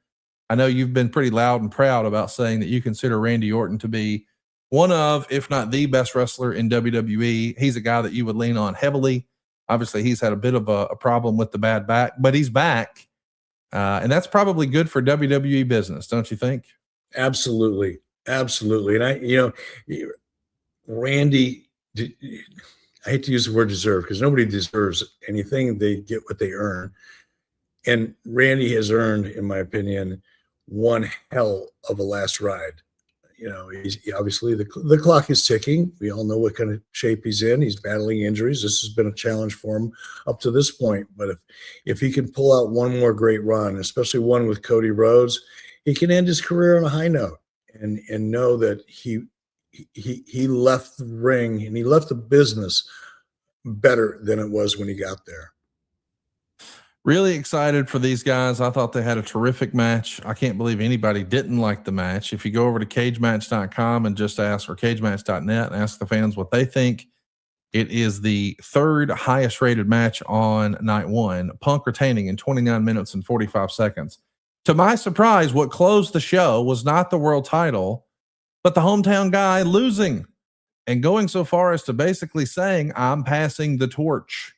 I know you've been pretty loud and proud about saying that you consider Randy Orton to be one of, if not the best wrestler in WWE. He's a guy that you would lean on heavily. Obviously, he's had a bit of a problem with the bad back, but he's back. And that's probably good for WWE business, don't you think? Absolutely. Absolutely. And Randy, I hate to use the word deserve because nobody deserves anything. They get what they earn. And Randy has earned, in my opinion, one hell of a last ride. He's obviously the clock is ticking. We all know what kind of shape he's in. He's battling injuries. This has been a challenge for him up to this point. But if he can pull out one more great run, especially one with Cody Rhodes, he can end his career on a high note and know that he left the ring and he left the business better than it was when he got there. Really excited for these guys. I thought they had a terrific match. I can't believe anybody didn't like the match. If you go over to cagematch.com and just ask, or cagematch.net, and ask the fans what they think, it is the third highest rated match on night one. Punk retaining in 29 minutes and 45 seconds. To my surprise, what closed the show was not the world title, but the hometown guy losing and going so far as to basically saying, I'm passing the torch.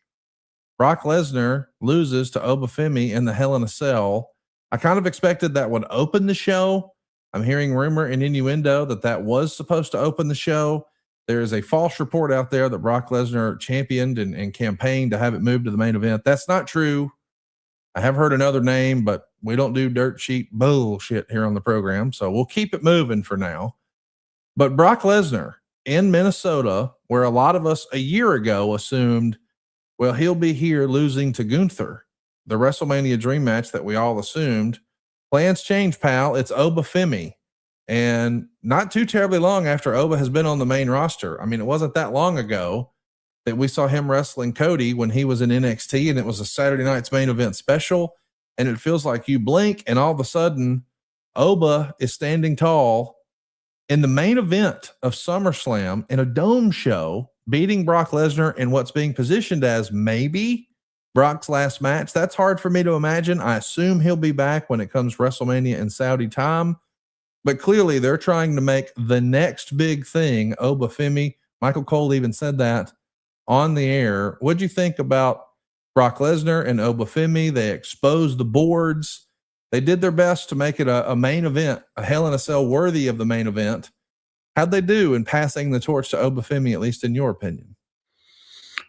Brock Lesnar loses to Obafemi in the Hell in a Cell. I kind of expected that would open the show. I'm hearing rumor and innuendo that was supposed to open the show. There is a false report out there that Brock Lesnar championed and campaigned to have it moved to the main event. That's not true. I have heard another name, but we don't do dirt sheet bullshit here on the program, so we'll keep it moving for now. But Brock Lesnar in Minnesota, where a lot of us a year ago assumed, well, he'll be here losing to Gunther, the WrestleMania dream match that we all assumed. Plans change, pal. It's Obafemi. And not too terribly long after Oba has been on the main roster. I mean, it wasn't that long ago that we saw him wrestling Cody when he was in NXT, and it was a Saturday night's main event special. And it feels like you blink, and all of a sudden, Oba is standing tall in the main event of SummerSlam in a dome show, beating Brock Lesnar in what's being positioned as maybe Brock's last match. That's hard for me to imagine. I assume he'll be back when it comes WrestleMania in Saudi time. But clearly they're trying to make the next big thing Oba Femi. Michael Cole even said that on the air. What'd you think about Brock Lesnar and Oba Femi? They exposed the boards. They did their best to make it a main event, a Hell in a Cell worthy of the main event. How'd they do in passing the torch to Oba Femi, at least in your opinion?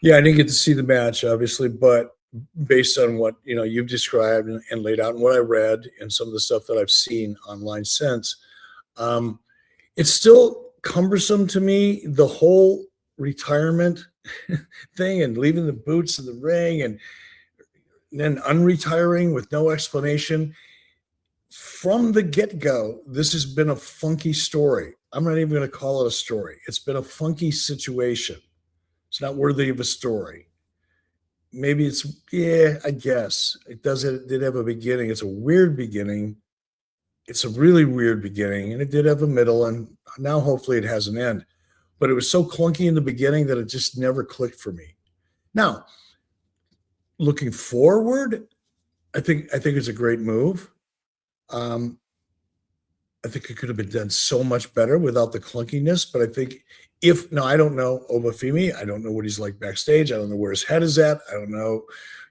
Yeah, I didn't get to see the match, obviously, but based on what you've described and laid out and what I read and some of the stuff that I've seen online since, it's still cumbersome to me, the whole retirement thing and leaving the boots in the ring and then unretiring with no explanation. From the get-go, this has been a funky story. I'm not even going to call it a story. It's been a funky situation. It's not worthy of a story. Maybe it's, I guess. It did have a beginning. It's a weird beginning. It's a really weird beginning, and it did have a middle, and now hopefully it has an end. But it was so clunky in the beginning that it just never clicked for me. Now, looking forward, I think it's a great move. I think it could have been done so much better without the clunkiness. But I think I don't know Oba Femi. I don't know what he's like backstage. I don't know where his head is at. I don't know,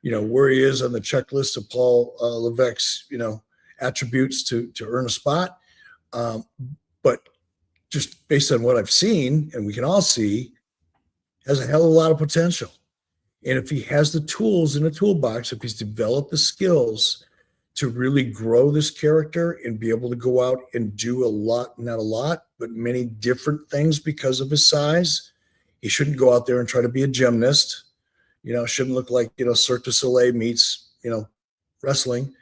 where he is on the checklist of Paul Levesque's, attributes to earn a spot. But just based on what I've seen, and we can all see, has a hell of a lot of potential. And if he has the tools in the toolbox, if he's developed the skills to really grow this character and be able to go out and do not a lot, but many different things because of his size, he shouldn't go out there and try to be a gymnast. Shouldn't look like, Cirque du Soleil meets, wrestling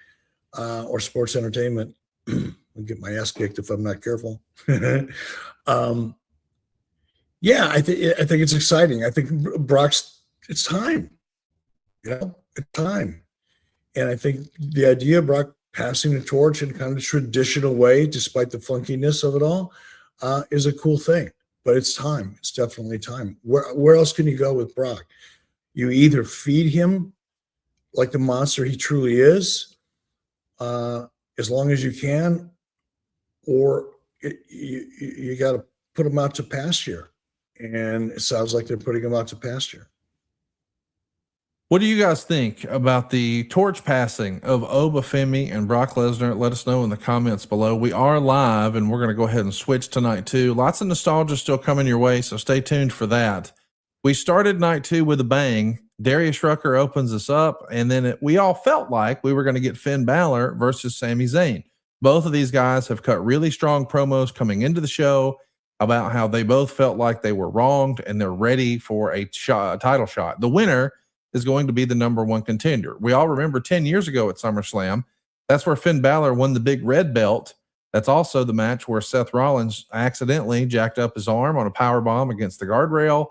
or sports entertainment. I'll get my ass kicked if I'm not careful. I think it's exciting. I think it's time. It's time. And I think the idea of Brock passing the torch in kind of a traditional way, despite the funkiness of it all, is a cool thing. But it's time. It's definitely time. Where else can you go with Brock? You either feed him like the monster he truly is, as long as you can, or you got to put him out to pasture. And it sounds like they're putting him out to pasture. What do you guys think about the torch passing of Oba Femi and Brock Lesnar? Let us know in the comments below. We are live, and we're going to go ahead and switch to night two. Lots of nostalgia still coming your way, so stay tuned for that. We started night two with a bang. Darius Rucker opens us up, and then we all felt like we were going to get Finn Balor versus Sami Zayn. Both of these guys have cut really strong promos coming into the show about how they both felt like they were wronged, and they're ready for a title shot. The winner is going to be the number one contender. We all remember 10 years ago at SummerSlam, that's where Finn Balor won the big red belt. That's also the match where Seth Rollins accidentally jacked up his arm on a power bomb against the guardrail,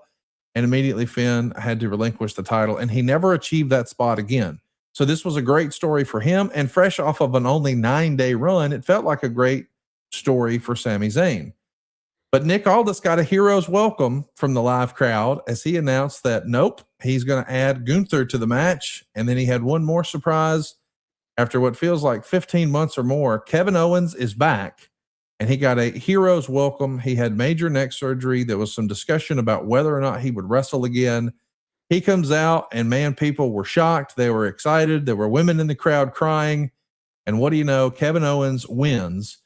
and immediately Finn had to relinquish the title, and he never achieved that spot again. So this was a great story for him, and fresh off of an only 9-day run, it felt like a great story for Sami Zayn. But Nick Aldis got a hero's welcome from the live crowd as he announced that, nope, he's going to add Gunther to the match. And then he had one more surprise. After what feels like 15 months or more, Kevin Owens is back, and he got a hero's welcome. He had major neck surgery. There was some discussion about whether or not he would wrestle again. He comes out, and man, people were shocked. They were excited. There were women in the crowd crying. And what do you know? Kevin Owens wins.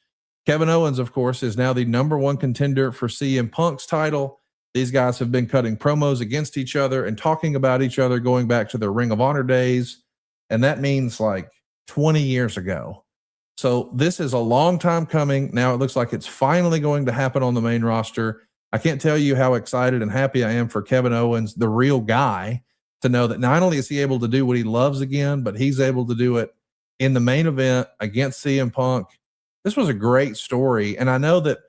Kevin Owens, of course, is now the number one contender for CM Punk's title. These guys have been cutting promos against each other and talking about each other going back to their Ring of Honor days. And that means like 20 years ago. So this is a long time coming. Now it looks like it's finally going to happen on the main roster. I can't tell you how excited and happy I am for Kevin Owens, the real guy, to know that not only is he able to do what he loves again, but he's able to do it in the main event against CM Punk. This was a great story. And I know that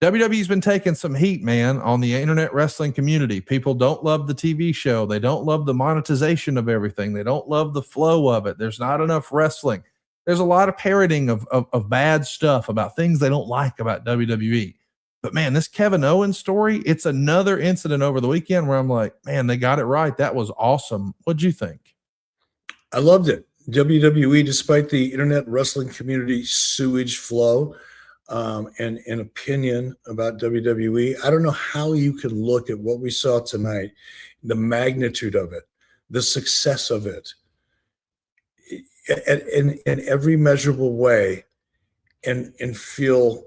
WWE's been taking some heat, man, on the internet wrestling community. People don't love the TV show. They don't love the monetization of everything. They don't love the flow of it. There's not enough wrestling. there's a lot of parroting of bad stuff about things they don't like about WWE. But man, this Kevin Owens story, it's another incident over the weekend where I'm like, man, they got it right. That was awesome. What'd you think? I loved it. WWE, despite the internet wrestling community sewage flow and opinion about WWE, I don't know how you could look at what we saw tonight, the magnitude of it, the success of it, in every measurable way, and feel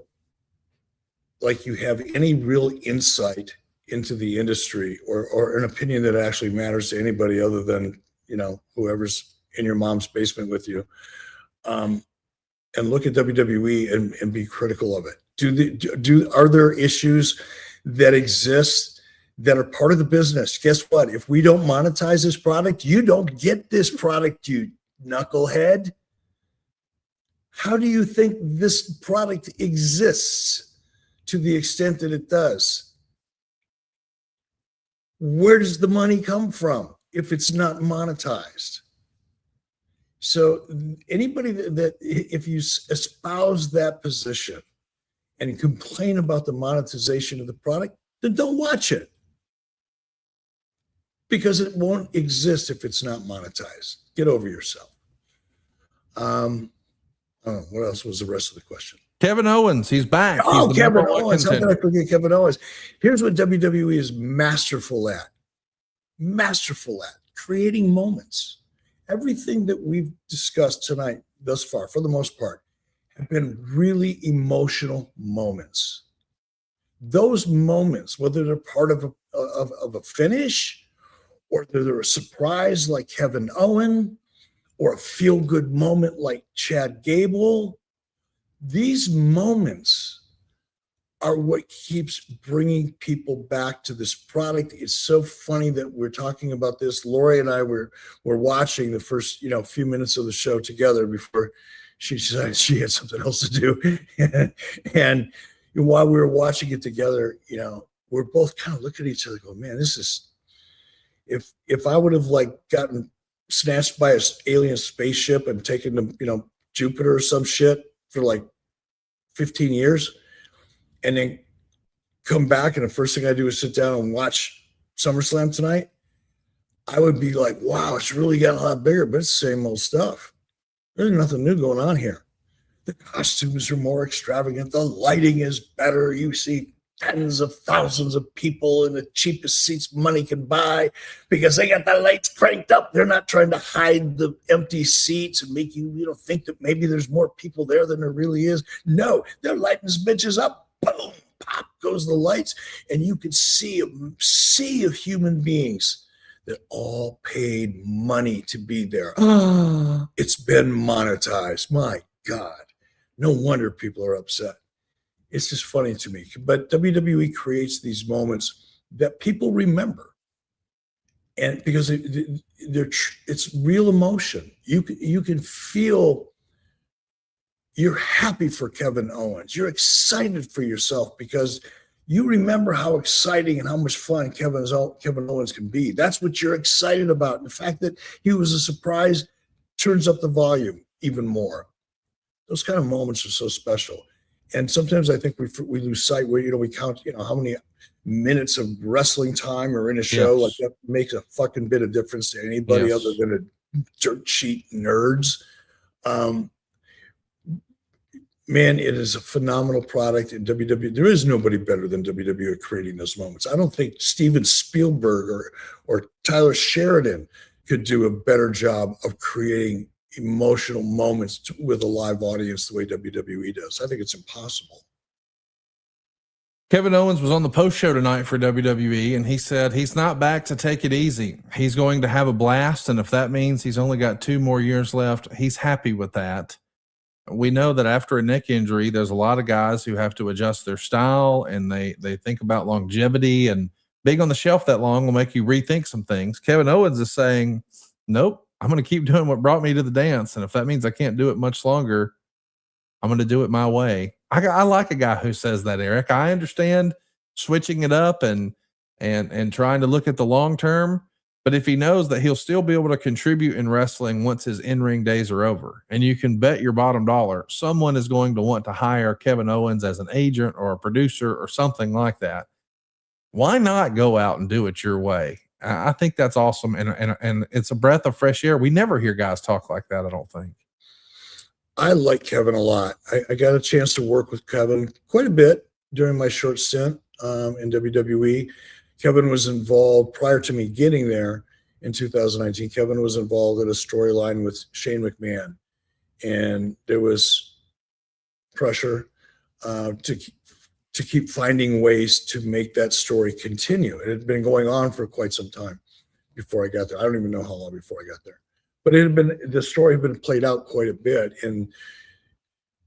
like you have any real insight into the industry or an opinion that actually matters to anybody other than, you know, whoever's in your mom's basement with you, and look at WWE and be critical of it. Are there issues that exist that are part of the business? Guess what? If we don't monetize this product, you don't get this product, you knucklehead. How do you think this product exists to the extent that it does? Where does the money come from if it's not monetized? So anybody that if you espouse that position and complain about the monetization of the product, then don't watch it, because it won't exist if it's not monetized. Get over yourself. I don't know, what else was the rest of the question? Kevin Owens, he's back. Oh, He's the Kevin #1 Owens. How contender. can I forget Kevin Owens? Here's what WWE is masterful at. Masterful at creating moments. Everything that we've discussed tonight thus far, for the most part, have been really emotional moments. Those moments, whether they're part of a finish, or they're a surprise like Kevin Owens, or a feel-good moment like Chad Gable, these moments are what keeps bringing people back to this product. It's so funny that we're talking about this. Lori and I were watching the first, few minutes of the show together before she decided she had something else to do. And while we were watching it together, we're both kind of looking at each other going, man, this is, if I would have gotten snatched by an alien spaceship and taken to, Jupiter or some shit for 15 years, and then come back, and the first thing I do is sit down and watch SummerSlam tonight, I would be like, wow, it's really gotten a lot bigger, but it's the same old stuff. There's nothing new going on here. The costumes are more extravagant. The lighting is better. You see tens of thousands of people in the cheapest seats money can buy because they got the lights cranked up. They're not trying to hide the empty seats and make you, think that maybe there's more people there than there really is. No, they're lighting these bitches up. Boom, pop goes the lights, and you can see a sea of human beings that all paid money to be there. It's been monetized. My God, no wonder people are upset. It's just funny to me. But WWE creates these moments that people remember, and because it's real emotion. You can feel. You're happy for Kevin Owens. You're excited for yourself because you remember how exciting and how much fun Kevin Owens can be. That's what you're excited about. And the fact that he was a surprise turns up the volume even more. Those kind of moments are so special. And sometimes I think we lose sight where, we count, how many minutes of wrestling time are in a show. Yes. Like that makes a fucking bit of difference to anybody Yes. other than a dirt sheet nerds. Man, it is a phenomenal product in WWE. There is nobody better than WWE at creating those moments. I don't think Steven Spielberg or Tyler Sheridan could do a better job of creating emotional moments with a live audience the way WWE does. I think it's impossible. Kevin Owens was on the post show tonight for WWE, and he said he's not back to take it easy. He's going to have a blast, and if that means he's only got 2 more years left, he's happy with that. We know that after a neck injury, there's a lot of guys who have to adjust their style, and they think about longevity, and being on the shelf that long will make you rethink some things. Kevin Owens is saying, nope, I'm going to keep doing what brought me to the dance. And if that means I can't do it much longer, I'm going to do it my way. I like a guy who says that, Eric. I understand switching it up and trying to look at the long term, But if he knows that he'll still be able to contribute in wrestling once his in-ring days are over, and you can bet your bottom dollar someone is going to want to hire Kevin Owens as an agent or a producer or something like that, why not go out and do it your way? I think that's awesome. And it's a breath of fresh air. We never hear guys talk like that, I don't think. I like Kevin a lot. I got a chance to work with Kevin quite a bit during my short stint in WWE. Kevin was involved prior to me getting there in 2019. Kevin was involved in a storyline with Shane McMahon, and there was pressure to keep finding ways to make that story continue. It had been going on for quite some time before I got there. I don't even know how long before I got there, but the story had been played out quite a bit, and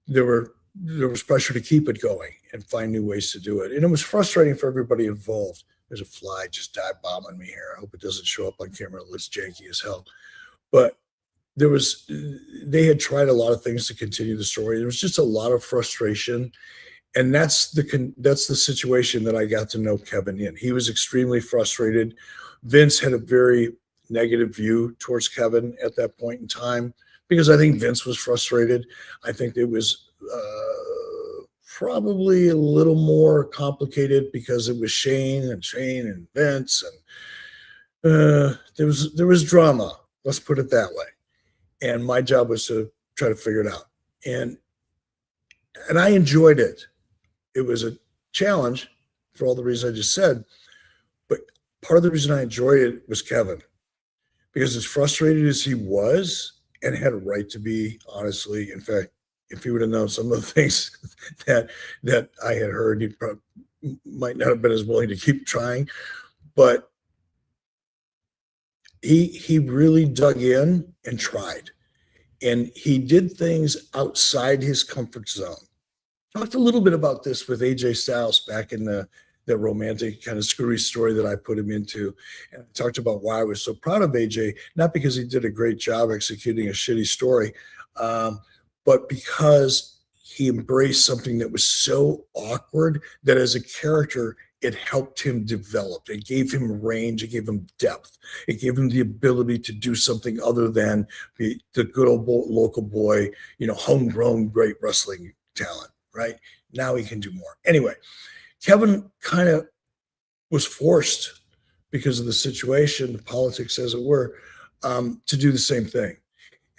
there was pressure to keep it going and find new ways to do it. And it was frustrating for everybody involved. There's a fly just dive bombing me here. I hope it doesn't show up on camera. It looks janky as hell. But they had tried a lot of things to continue the story. There was just a lot of frustration. And that's the situation that I got to know Kevin in. He was extremely frustrated. Vince had a very negative view towards Kevin at that point in time because I think Vince was frustrated. I think it was probably a little more complicated because it was Shane and Vince, and there was drama. Let's put it that way. And my job was to try to figure it out. And I enjoyed it. It was a challenge for all the reasons I just said. But part of the reason I enjoyed it was Kevin. Because as frustrated as he was, and had a right to be, honestly, in fact, if he would have known some of the things that I had heard, he probably might not have been as willing to keep trying. But he really dug in and tried. And he did things outside his comfort zone. Talked a little bit about this with AJ Styles back in the romantic kind of screwy story that I put him into. And I talked about why I was so proud of AJ, not because he did a great job executing a shitty story, but because he embraced something that was so awkward that as a character, it helped him develop. It gave him range. It gave him depth. It gave him the ability to do something other than the good old local boy, homegrown great wrestling talent, right? Now he can do more. Anyway, Kevin kind of was forced because of the situation, the politics as it were, to do the same thing.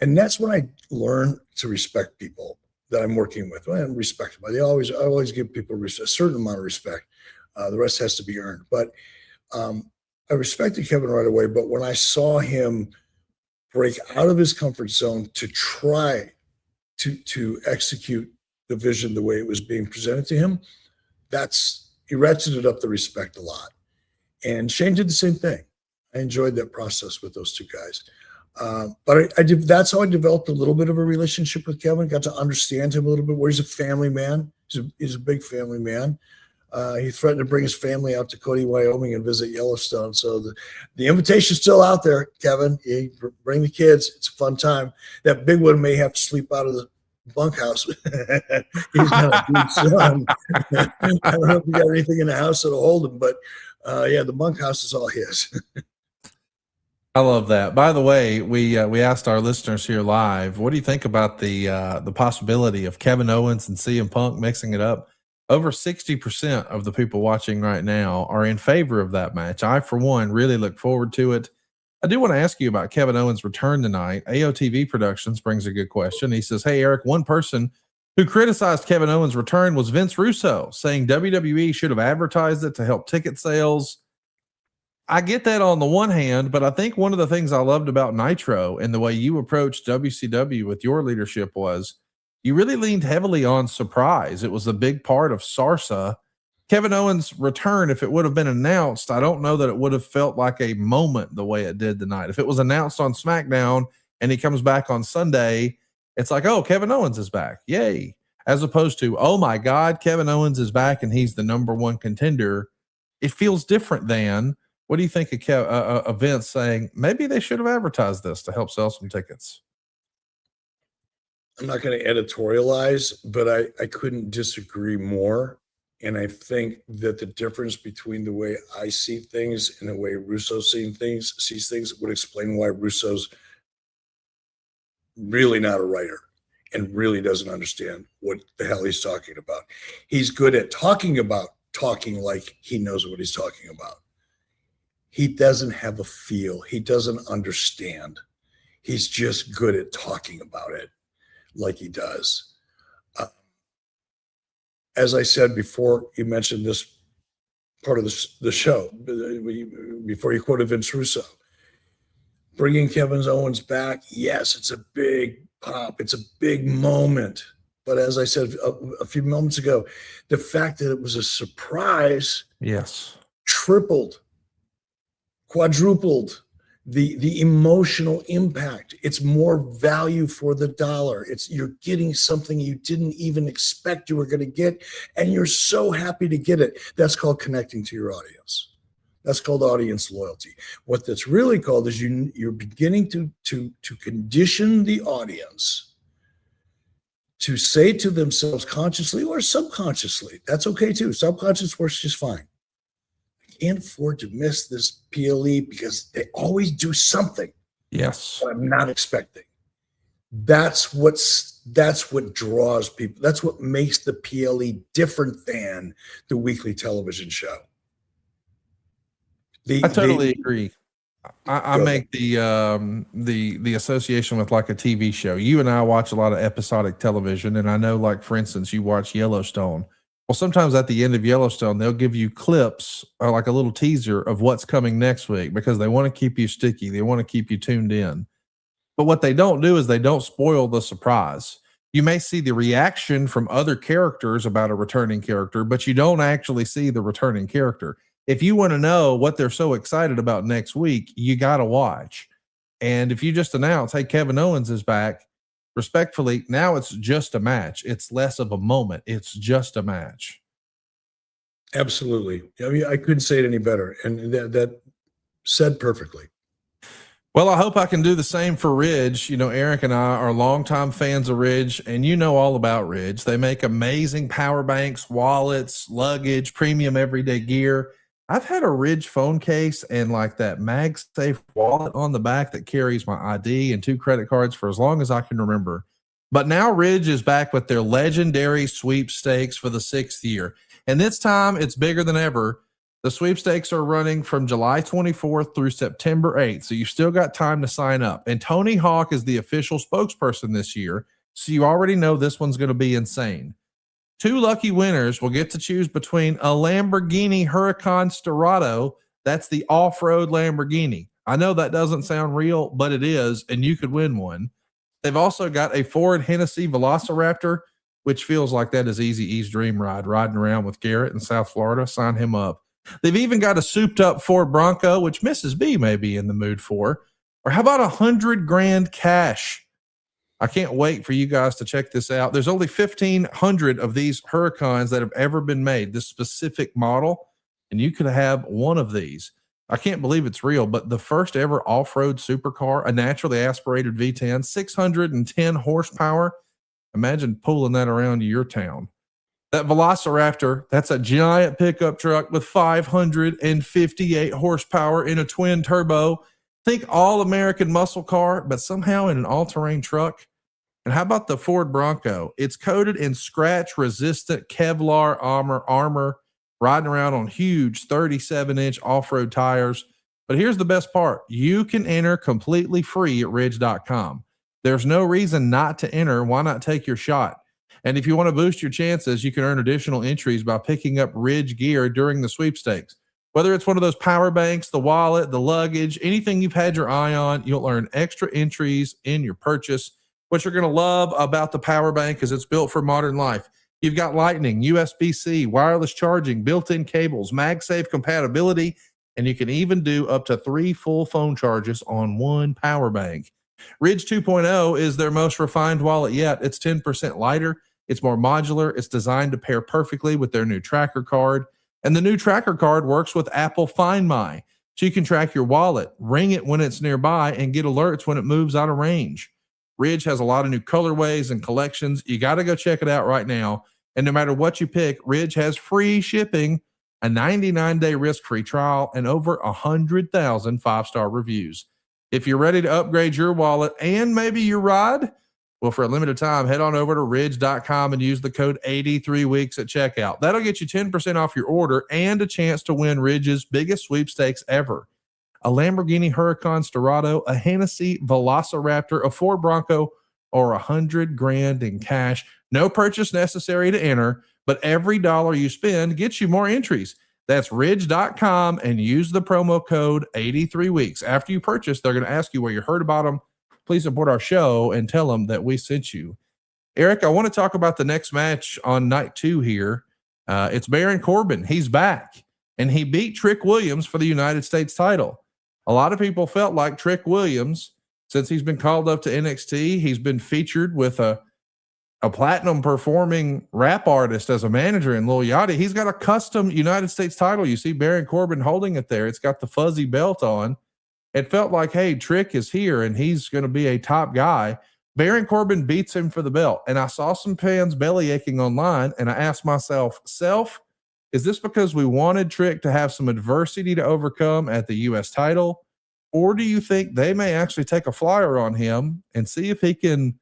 And that's when I learned to respect people that I'm working with. Well, I'm respected by. I always give people a certain amount of respect. The rest has to be earned. But I respected Kevin right away. But when I saw him break out of his comfort zone to try to execute the vision the way it was being presented to him, he ratcheted up the respect a lot. And Shane did the same thing. I enjoyed that process with those two guys. But that's how I developed a little bit of a relationship with Kevin, got to understand him a little bit, where he's a family man. He's a big family man. He threatened to bring his family out to Cody, Wyoming and visit Yellowstone. So the invitation's still out there, Kevin. You bring the kids. It's a fun time. That big one may have to sleep out of the bunkhouse. He's got a big son. I don't know if we got anything in the house that'll hold him, but the bunkhouse is all his. I love that. By the way, we asked our listeners here live, what do you think about the possibility of Kevin Owens and CM Punk mixing it up? Over 60% of the people watching right now are in favor of that match. I, for one, really look forward to it. I do want to ask you about Kevin Owens' return tonight. AOTV Productions brings a good question. He says, hey, Eric, one person who criticized Kevin Owens' return was Vince Russo, saying WWE should have advertised it to help ticket sales. I get that on the one hand, but I think one of the things I loved about Nitro and the way you approached WCW with your leadership was you really leaned heavily on surprise. It was a big part of Sarsa. Kevin Owens' return, if it would have been announced, I don't know that it would have felt like a moment the way it did tonight. If it was announced on SmackDown and he comes back on Sunday, it's like, oh, Kevin Owens is back. Yay. As opposed to, oh my God, Kevin Owens is back and he's the number one contender. It feels different than, what do you think of Vince saying, maybe they should have advertised this to help sell some tickets? I'm not going to editorialize, but I couldn't disagree more And I think that the difference between the way I see things and the way Russo sees things would explain why Russo's really not a writer and really doesn't understand what the hell he's talking about. He's good at talking like he knows what he's talking about. He doesn't have a feel. He doesn't understand. He's just good at talking about it like he does. As I said before, you mentioned this part of the show, before you quoted Vince Russo, bringing Kevin Owens back. Yes, it's a big pop. It's a big moment. But as I said a few moments ago, the fact that it was a surprise, yes, tripled, quadrupled the emotional impact. It's more value for the dollar. You're getting something you didn't even expect you were going to get, and you're so happy to get it. That's called connecting to your audience. That's called audience loyalty. What that's really called is you're beginning to condition the audience to say to themselves consciously or subconsciously. That's okay too. Subconscious works just fine. Can't afford to miss this PLE because they always do something. Yes, that I'm not expecting. That's what draws people. That's what makes the PLE different than the weekly television show. I totally agree. I make the association with like a TV show. You and I watch a lot of episodic television, and I know, like, for instance, you watch Yellowstone. Well, sometimes at the end of Yellowstone, they'll give you clips or like a little teaser of what's coming next week because they want to keep you sticky. They want to keep you tuned in. But what they don't do is they don't spoil the surprise. You may see the reaction from other characters about a returning character, but you don't actually see the returning character. If you want to know what they're so excited about next week, you got to watch. And if you just announce, hey, Kevin Owens is back, respectfully, now it's just a match. It's less of a moment. It's just a match. Absolutely. I mean, I couldn't say it any better. And that said perfectly. Well, I hope I can do the same for Ridge. You know, Eric and I are longtime fans of Ridge, and you know all about Ridge. They make amazing power banks, wallets, luggage, premium everyday gear. I've had a Ridge phone case and like that MagSafe wallet on the back that carries my ID and 2 credit cards for as long as I can remember. But now Ridge is back with their legendary sweepstakes for the 6th year. And this time it's bigger than ever. The sweepstakes are running from July 24th through September 8th. So you've still got time to sign up. And Tony Hawk is the official spokesperson this year. So you already know this one's going to be insane. 2 lucky winners will get to choose between a Lamborghini Huracan Storado. That's the off-road Lamborghini. I know that doesn't sound real, but it is, and you could win one. They've also got a Ford Hennessy Velociraptor, which feels like that is Eazy-E's dream ride, riding around with Garrett in South Florida. Sign him up. They've even got a souped-up Ford Bronco, which Mrs. B may be in the mood for. Or how about $100,000 cash? I can't wait for you guys to check this out. There's only 1,500 of these Huracans that have ever been made, this specific model, and you could have one of these. I can't believe it's real, but the first ever off-road supercar, a naturally aspirated V10, 610 horsepower. Imagine pulling that around your town. That Velociraptor, that's a giant pickup truck with 558 horsepower in a twin turbo. Think all-American muscle car, but somehow in an all-terrain truck. And how about the Ford Bronco? It's coated in scratch-resistant Kevlar armor, riding around on huge 37-inch off-road tires. But here's the best part. You can enter completely free at Ridge.com. There's no reason not to enter. Why not take your shot? And if you want to boost your chances, you can earn additional entries by picking up Ridge gear during the sweepstakes. Whether it's one of those power banks, the wallet, the luggage, anything you've had your eye on, you'll earn extra entries in your purchase. What you're going to love about the power bank is it's built for modern life. You've got Lightning, USB-C, wireless charging, built-in cables, MagSafe compatibility, and you can even do up to 3 full phone charges on one power bank. Ridge 2.0 is their most refined wallet yet. It's 10% lighter. It's more modular. It's designed to pair perfectly with their new tracker card. And the new tracker card works with Apple Find My. So you can track your wallet, ring it when it's nearby, and get alerts when it moves out of range. Ridge has a lot of new colorways and collections. You got to go check it out right now. And no matter what you pick, Ridge has free shipping, a 99-day risk-free trial, and over 100,000 5-star reviews. If you're ready to upgrade your wallet and maybe your ride, well, for a limited time, head on over to ridge.com and use the code 83weeks at checkout. That'll get you 10% off your order and a chance to win Ridge's biggest sweepstakes ever. A Lamborghini Huracan Storado, a Hennessy Velociraptor, a Ford Bronco, or $100,000 in cash. No purchase necessary to enter, but every dollar you spend gets you more entries. That's ridge.com and use the promo code 83weeks. After you purchase, they're going to ask you where you heard about them. Please support our show and tell them that we sent you. Eric, I want to talk about the next match on night 2 here. It's Baron Corbin. He's back, and he beat Trick Williams for the United States title. A lot of people felt like Trick Williams, since he's been called up to NXT, he's been featured with a platinum performing rap artist as a manager in Lil Yachty. He's got a custom United States title. You see Baron Corbin holding it there. It's got the fuzzy belt on. It felt like, hey, Trick is here and he's going to be a top guy. Baron Corbin beats him for the belt. And I saw some fans belly aching online, and I asked myself, is this because we wanted Trick to have some adversity to overcome at the U.S. title? Or do you think they may actually take a flyer on him and see if he can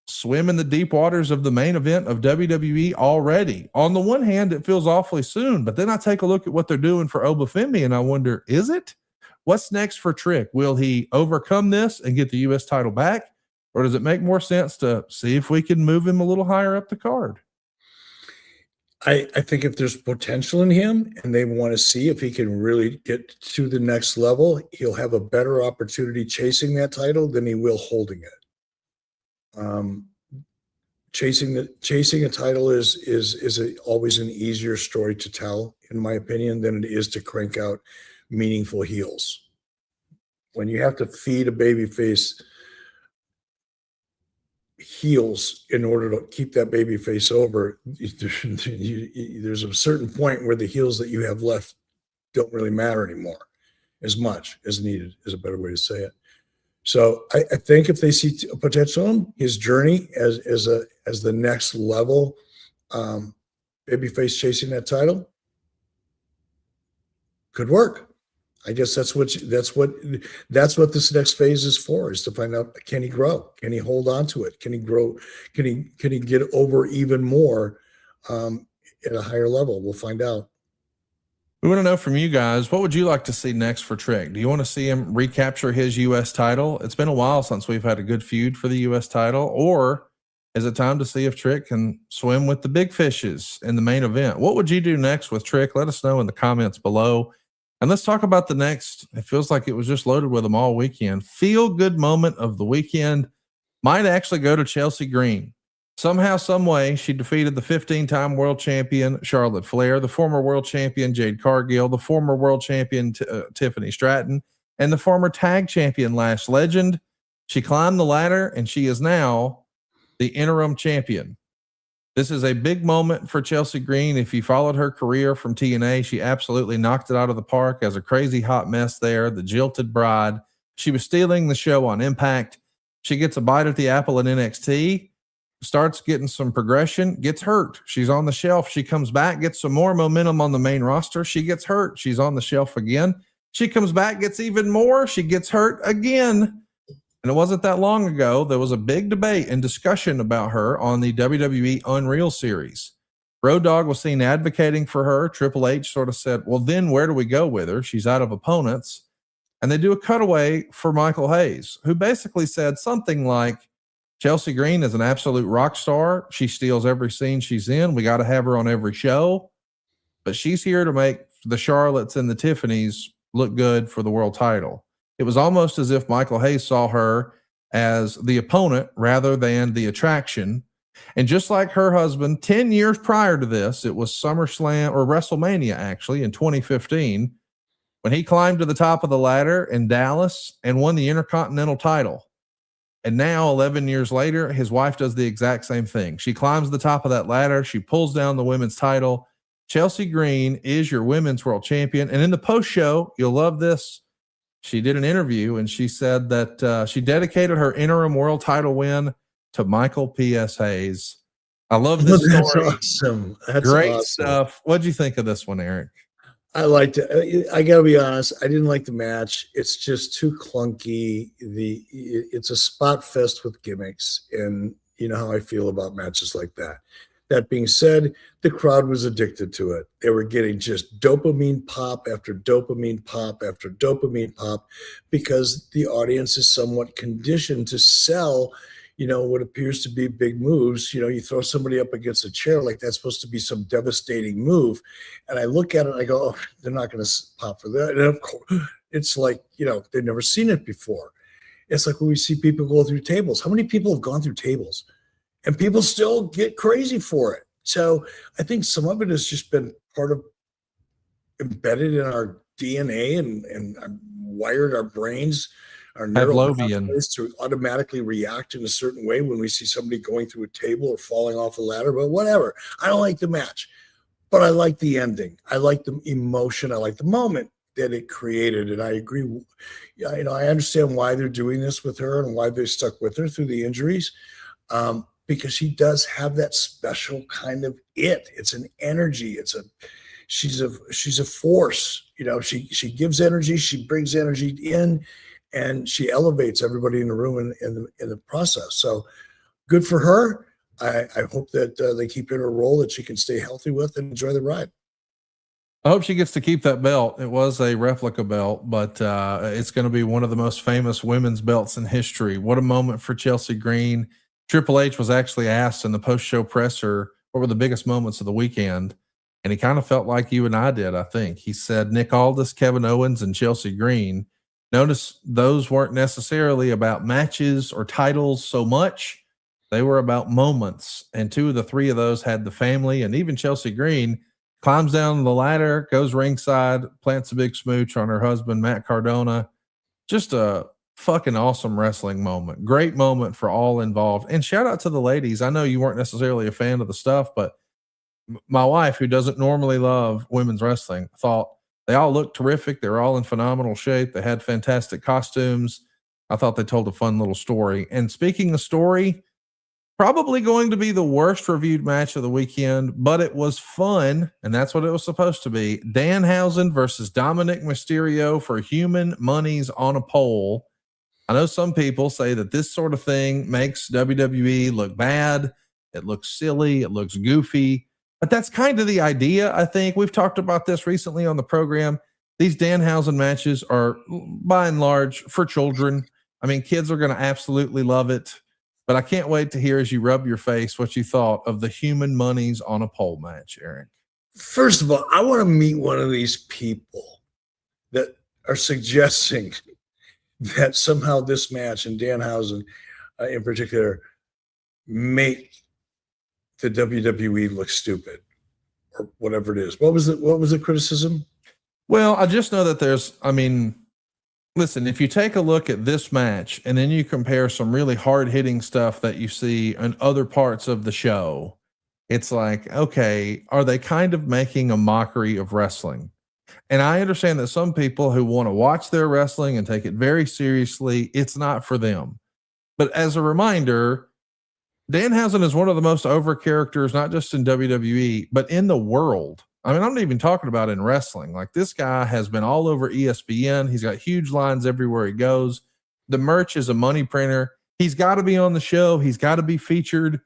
swim in the deep waters of the main event of WWE already? On the one hand, it feels awfully soon, but then I take a look at what they're doing for Obafemi and I wonder, is it? What's next for Trick? Will he overcome this and get the U.S. title back? Or does it make more sense to see if we can move him a little higher up the card? I think if there's potential in him and they want to see if he can really get to the next level, he'll have a better opportunity chasing that title than he will holding it. Chasing a title is always an easier story to tell, in my opinion, than it is to crank out meaningful heels. When you have to feed a babyface heels in order to keep that baby face over, there's a certain point where the heels that you have left don't really matter anymore as much as needed, is a better way to say it. So I think if they see potential in him, his journey as the next level babyface chasing that title could work. I guess that's what this next phase is for, is to find out, can he grow? Can he hold on to it? Can he grow? Can he get over even more at a higher level? We'll find out. We want to know from you guys, what would you like to see next for Trick? Do you want to see him recapture his U.S. title? It's been a while since we've had a good feud for the U.S. title. Or is it time to see if Trick can swim with the big fishes in the main event? What would you do next with Trick? Let us know in the comments below. And let's talk about the next. It feels like it was just loaded with them all weekend. Feel good moment of the weekend might actually go to Chelsea Green. Somehow, some way, she defeated the 15-time world champion Charlotte Flair, the former world champion Jade Cargill, the former world champion Tiffany Stratton, and the former tag champion Lash Legend. She climbed the ladder, and she is now the interim champion. This is a big moment for Chelsea Green. If you followed her career from TNA, she absolutely knocked it out of the park as a crazy hot mess there, the jilted bride. She was stealing the show on Impact. She gets a bite at the apple in NXT, starts getting some progression, gets hurt. She's on the shelf. She comes back, gets some more momentum on the main roster. She gets hurt. She's on the shelf again. She comes back, gets even more. She gets hurt again. And it wasn't that long ago, there was a big debate and discussion about her on the WWE Unreal series. Road Dogg was seen advocating for her. Triple H sort of said, well, then where do we go with her? She's out of opponents. And they do a cutaway for Michael Hayes, who basically said something like, Chelsea Green is an absolute rock star. She steals every scene she's in. We got to have her on every show. But she's here to make the Charlottes and the Tiffany's look good for the world title. It was almost as if Michael Hayes saw her as the opponent rather than the attraction. And just like her husband, 10 years prior to this, it was Summerslam or WrestleMania actually in 2015, when he climbed to the top of the ladder in Dallas and won the Intercontinental title. And now 11 years later, his wife does the exact same thing. She climbs the top of that ladder. She pulls down the women's title. Chelsea Green is your women's world champion. And in the post show, you'll love this. She did an interview and she said that she dedicated her interim world title win to Michael P.S. Hayes. I love Oh, this that's story. awesome. That's Great awesome. stuff. What'd you think of this one, Eric? I liked it. I got to be honest. I didn't like the match. It's just too clunky. It's a spot fest with gimmicks, and you know how I feel about matches like that. That being said, the crowd was addicted to it. They were getting just dopamine pop after dopamine pop after dopamine pop because the audience is somewhat conditioned to sell, what appears to be big moves. You throw somebody up against a chair like that's supposed to be some devastating move. And I look at it and I go, oh, they're not going to pop for that. And of course, it's like, they've never seen it before. It's like when we see people go through tables. How many people have gone through tables? And people still get crazy for it. So I think some of it has just been part of embedded in our DNA and wired our brains, our neural Pavlovian. pathways to automatically react in a certain way when we see somebody going through a table or falling off a ladder. But whatever. I don't like the match, but I like the ending. I like the emotion. I like the moment that it created. And I agree. I understand why they're doing this with her and why they stuck with her through the injuries. Because she does have that special kind of it. It's an energy. She's a force. She gives energy. She brings energy in, and she elevates everybody in the room in the process. So good for her. I hope that they keep in a role that she can stay healthy with and enjoy the ride. I hope she gets to keep that belt. It was a replica belt, but it's going to be one of the most famous women's belts in history. What a moment for Chelsea Green. Triple H was actually asked in the post-show presser what were the biggest moments of the weekend, and he kind of felt like you and I did, I think. He said Nick Aldis, Kevin Owens, and Chelsea Green. Notice those weren't necessarily about matches or titles so much. They were about moments, and 2 of the 3 of those had the family, and even Chelsea Green climbs down the ladder, goes ringside, plants a big smooch on her husband, Matt Cardona. Just a fucking awesome wrestling moment. Great moment for all involved. And shout out to the ladies. I know you weren't necessarily a fan of the stuff, but my wife, who doesn't normally love women's wrestling, thought they all looked terrific. They were all in phenomenal shape. They had fantastic costumes. I thought they told a fun little story. And speaking of story, probably going to be the worst reviewed match of the weekend, but it was fun, and that's what it was supposed to be. Danhausen versus Dominic Mysterio for human monies on a pole. I know some people say that this sort of thing makes WWE look bad. It looks silly. It looks goofy. But that's kind of the idea, I think. We've talked about this recently on the program. These Danhausen matches are, by and large, for children. I mean, kids are going to absolutely love it. But I can't wait to hear as you rub your face what you thought of the human monies on a pole match, Eric. First of all, I want to meet one of these people that are suggesting that somehow this match and Danhausen in particular make the WWE look stupid or whatever it is. What was the criticism? Well, I just know that listen, if you take a look at this match and then you compare some really hard hitting stuff that you see in other parts of the show, it's like, okay, are they kind of making a mockery of wrestling? And I understand that some people who want to watch their wrestling and take it very seriously, it's not for them. But as a reminder, Danhausen is one of the most over characters, not just in WWE, but in the world. I mean, I'm not even talking about in wrestling. Like, this guy has been all over ESPN. He's got huge lines everywhere he goes. The merch is a money printer. He's got to be on the show. He's got to be featured.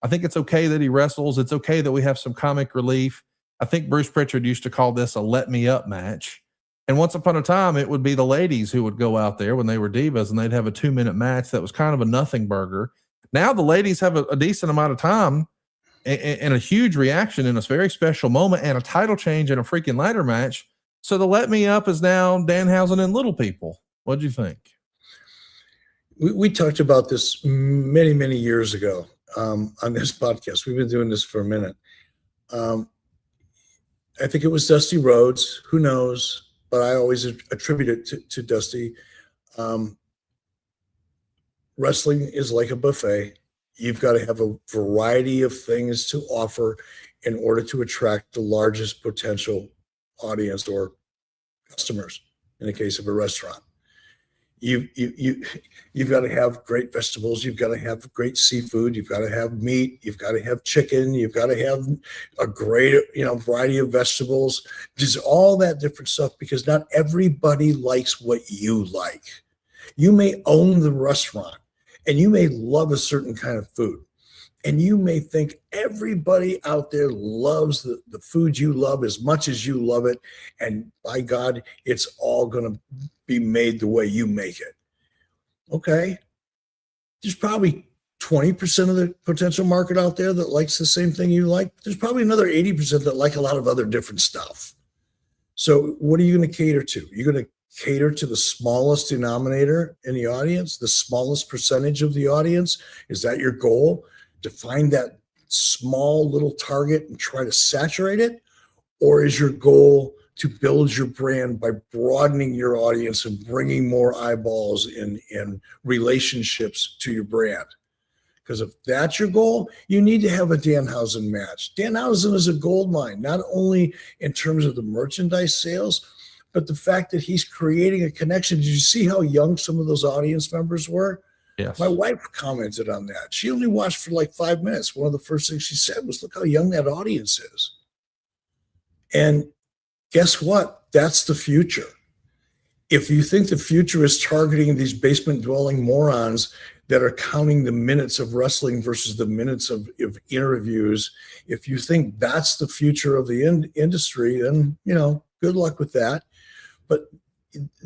I think it's okay that he wrestles. It's okay that we have some comic relief. I think Bruce Pritchard used to call this a let me up match. And once upon a time, it would be the ladies who would go out there when they were divas and they'd have a 2-minute match that was kind of a nothing burger. Now the ladies have a decent amount of time and a huge reaction in a very special moment and a title change in a freaking ladder match. So the let me up is now Danhausen and little people. What'd you think? We talked about this many, many years ago on this podcast. We've been doing this for a minute. I think it was Dusty Rhodes. Who knows? But I always attribute it to Dusty. Wrestling is like a buffet. You've got to have a variety of things to offer in order to attract the largest potential audience or customers in the case of a restaurant. You've got to have great vegetables. You've got to have great seafood. You've got to have meat. You've got to have chicken. You've got to have a great, variety of vegetables. Just all that different stuff, because not everybody likes what you like. You may own the restaurant and you may love a certain kind of food. And you may think everybody out there loves the food you love as much as you love it. And by God, it's all going to be made the way you make it. Okay. There's probably 20% of the potential market out there that likes the same thing you like. There's probably another 80% that like a lot of other different stuff. So what are you going to cater to? You're going to cater to the smallest denominator in the audience, the smallest percentage of the audience? Is that your goal? To find that small little target and try to saturate it? Or is your goal to build your brand by broadening your audience and bringing more eyeballs and relationships to your brand? Because if that's your goal, you need to have a Danhausen match. Danhausen is a gold mine, not only in terms of the merchandise sales, but the fact that he's creating a connection. Did you see how young some of those audience members were? Yes. My wife commented on that. She only watched for like 5 minutes. One of the first things she said was, look how young that audience is. And guess what? That's the future. If you think the future is targeting these basement dwelling morons that are counting the minutes of wrestling versus the minutes of interviews, if you think that's the future of the industry, then, good luck with that. But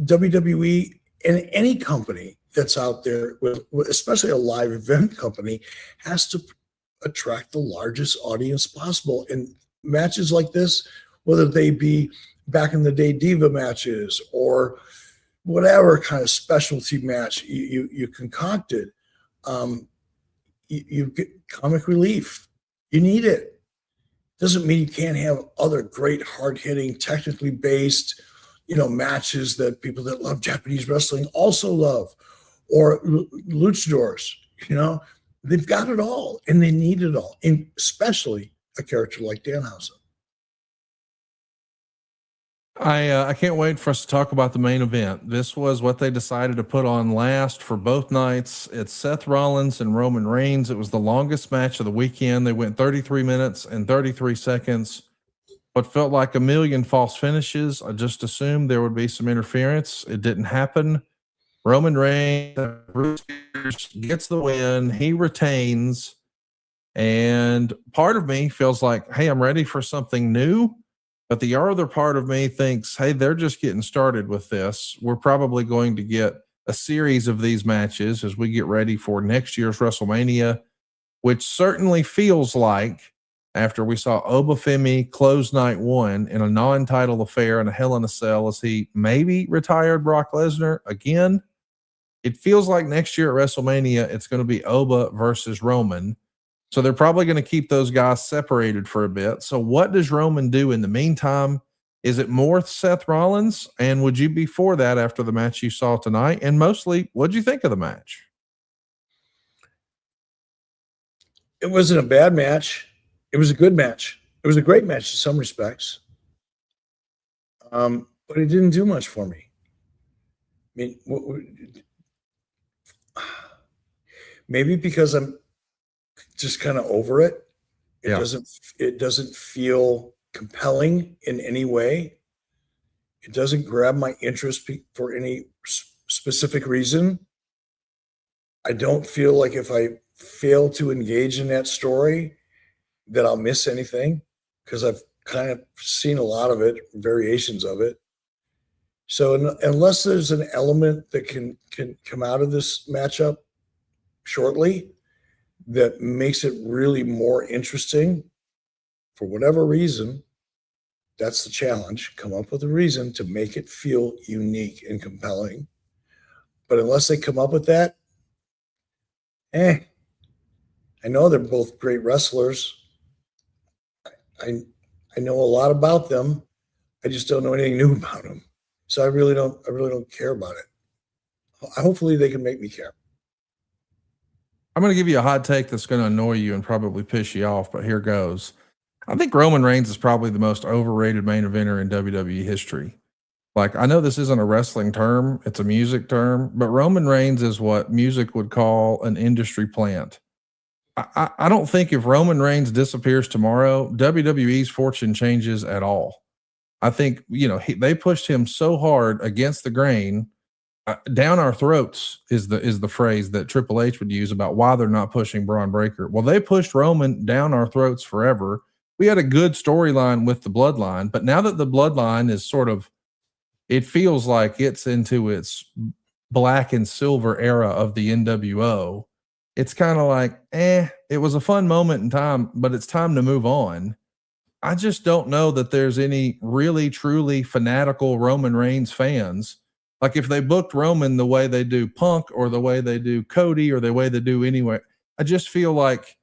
WWE and any company that's out there, especially a live event company, has to attract the largest audience possible. And matches like this, whether they be back in the day diva matches or whatever kind of specialty match you concocted, you get comic relief. You need it. Doesn't mean you can't have other great, hard-hitting, technically based, matches that people that love Japanese wrestling also love. Or luchadors, they've got it all and they need it all, and especially a character like Danhausen. I can't wait for us to talk about the main event. This was what they decided to put on last for both nights. It's Seth Rollins and Roman Reigns. It was the longest match of the weekend. They went 33 minutes and 33 seconds. What felt like a million false finishes. I just assumed there would be some interference. It didn't happen. Roman Reigns gets the win. He retains. And part of me feels like, hey, I'm ready for something new. But the other part of me thinks, hey, they're just getting started with this. We're probably going to get a series of these matches as we get ready for next year's WrestleMania, which certainly feels like, after we saw Obafemi close night one in a non-title affair in a Hell in a Cell as he maybe retired Brock Lesnar again, it feels like next year at WrestleMania, it's going to be Oba versus Roman. So they're probably going to keep those guys separated for a bit. So what does Roman do in the meantime? Is it more Seth Rollins? And would you be for that after the match you saw tonight? And mostly, what'd you think of the match? It wasn't a bad match. It was a good match. It was a great match in some respects. But it didn't do much for me. I mean, maybe because I'm just kind of over it. It doesn't feel compelling in any way. It doesn't grab my interest for any specific reason. I don't feel like if I fail to engage in that story that I'll miss anything, because I've kind of seen a lot of it, variations of it. So unless there's an element that can come out of this matchup shortly that makes it really more interesting, for whatever reason, that's the challenge. Come up with a reason to make it feel unique and compelling. But unless they come up with that, I know they're both great wrestlers. I know a lot about them. I just don't know anything new about them. So I really don't care about it. Hopefully they can make me care. I'm going to give you a hot take that's going to annoy you and probably piss you off, but here goes. I think Roman Reigns is probably the most overrated main eventer in WWE history. Like, I know this isn't a wrestling term, it's a music term, but Roman Reigns is what music would call an industry plant. I don't think if Roman Reigns disappears tomorrow, WWE's fortune changes at all. I think, they pushed him so hard against the grain. Down our throats is the phrase that Triple H would use about why they're not pushing Braun Breaker. Well, they pushed Roman down our throats forever. We had a good storyline with the bloodline, but now that the bloodline is sort of, it feels like it's into its black and silver era of the NWO. It's kind of like, it was a fun moment in time, but it's time to move on. I just don't know that there's any really, truly fanatical Roman Reigns fans. Like, if they booked Roman the way they do Punk or the way they do Cody or the way they do anyway, I just feel like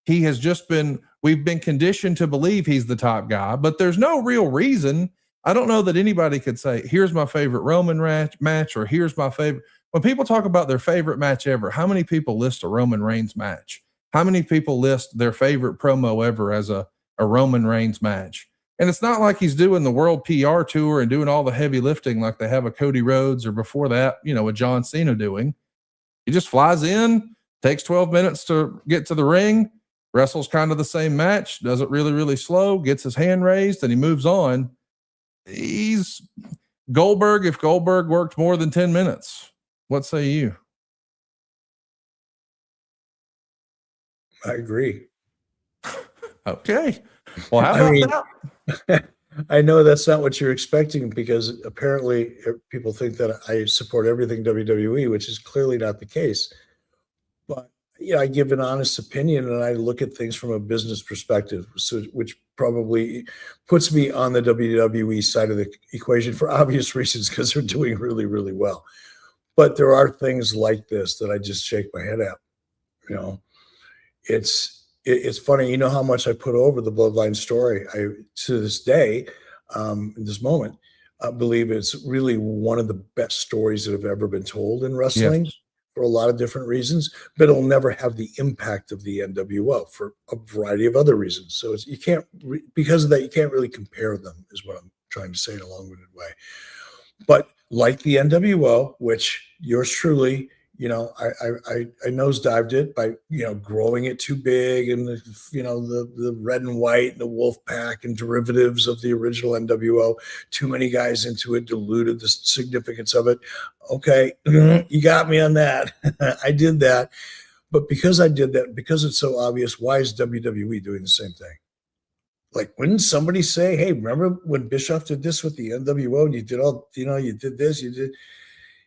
we've been conditioned to believe he's the top guy, but there's no real reason. I don't know that anybody could say, here's my favorite Roman match, or here's my favorite. When people talk about their favorite match ever, how many people list a Roman Reigns match? How many people list their favorite promo ever as a Roman Reigns match? And it's not like he's doing the world PR tour and doing all the heavy lifting like they have a Cody Rhodes or before that, a John Cena doing. He just flies in, takes 12 minutes to get to the ring, wrestles kind of the same match, does it really, really slow, gets his hand raised, and he moves on. He's Goldberg if Goldberg worked more than 10 minutes. What say you? I agree. Okay. Well, how about that? I know that's not what you're expecting, because apparently people think that I support everything WWE, which is clearly not the case. But I give an honest opinion, and I look at things from a business perspective, which probably puts me on the WWE side of the equation for obvious reasons, because they're doing really, really well. But there are things like this that I just shake my head at. It's funny, how much I put over the Bloodline story. I, to this day, in this moment, I believe it's really one of the best stories that have ever been told in wrestling. Yes. For a lot of different reasons, but it'll never have the impact of the NWO for a variety of other reasons. So because of that, you can't really compare them, is what I'm trying to say in a long-winded way. But like the NWO, which yours truly, I nosedived it by, growing it too big, and the red and white and the wolf pack and derivatives of the original NWO, too many guys into it, diluted the significance of it. Okay. You got me on that. I did that. But because I did that, because it's so obvious, why is WWE doing the same thing? Like, wouldn't somebody say, hey, remember when Bischoff did this with the NWO and you did all, you did this, you did.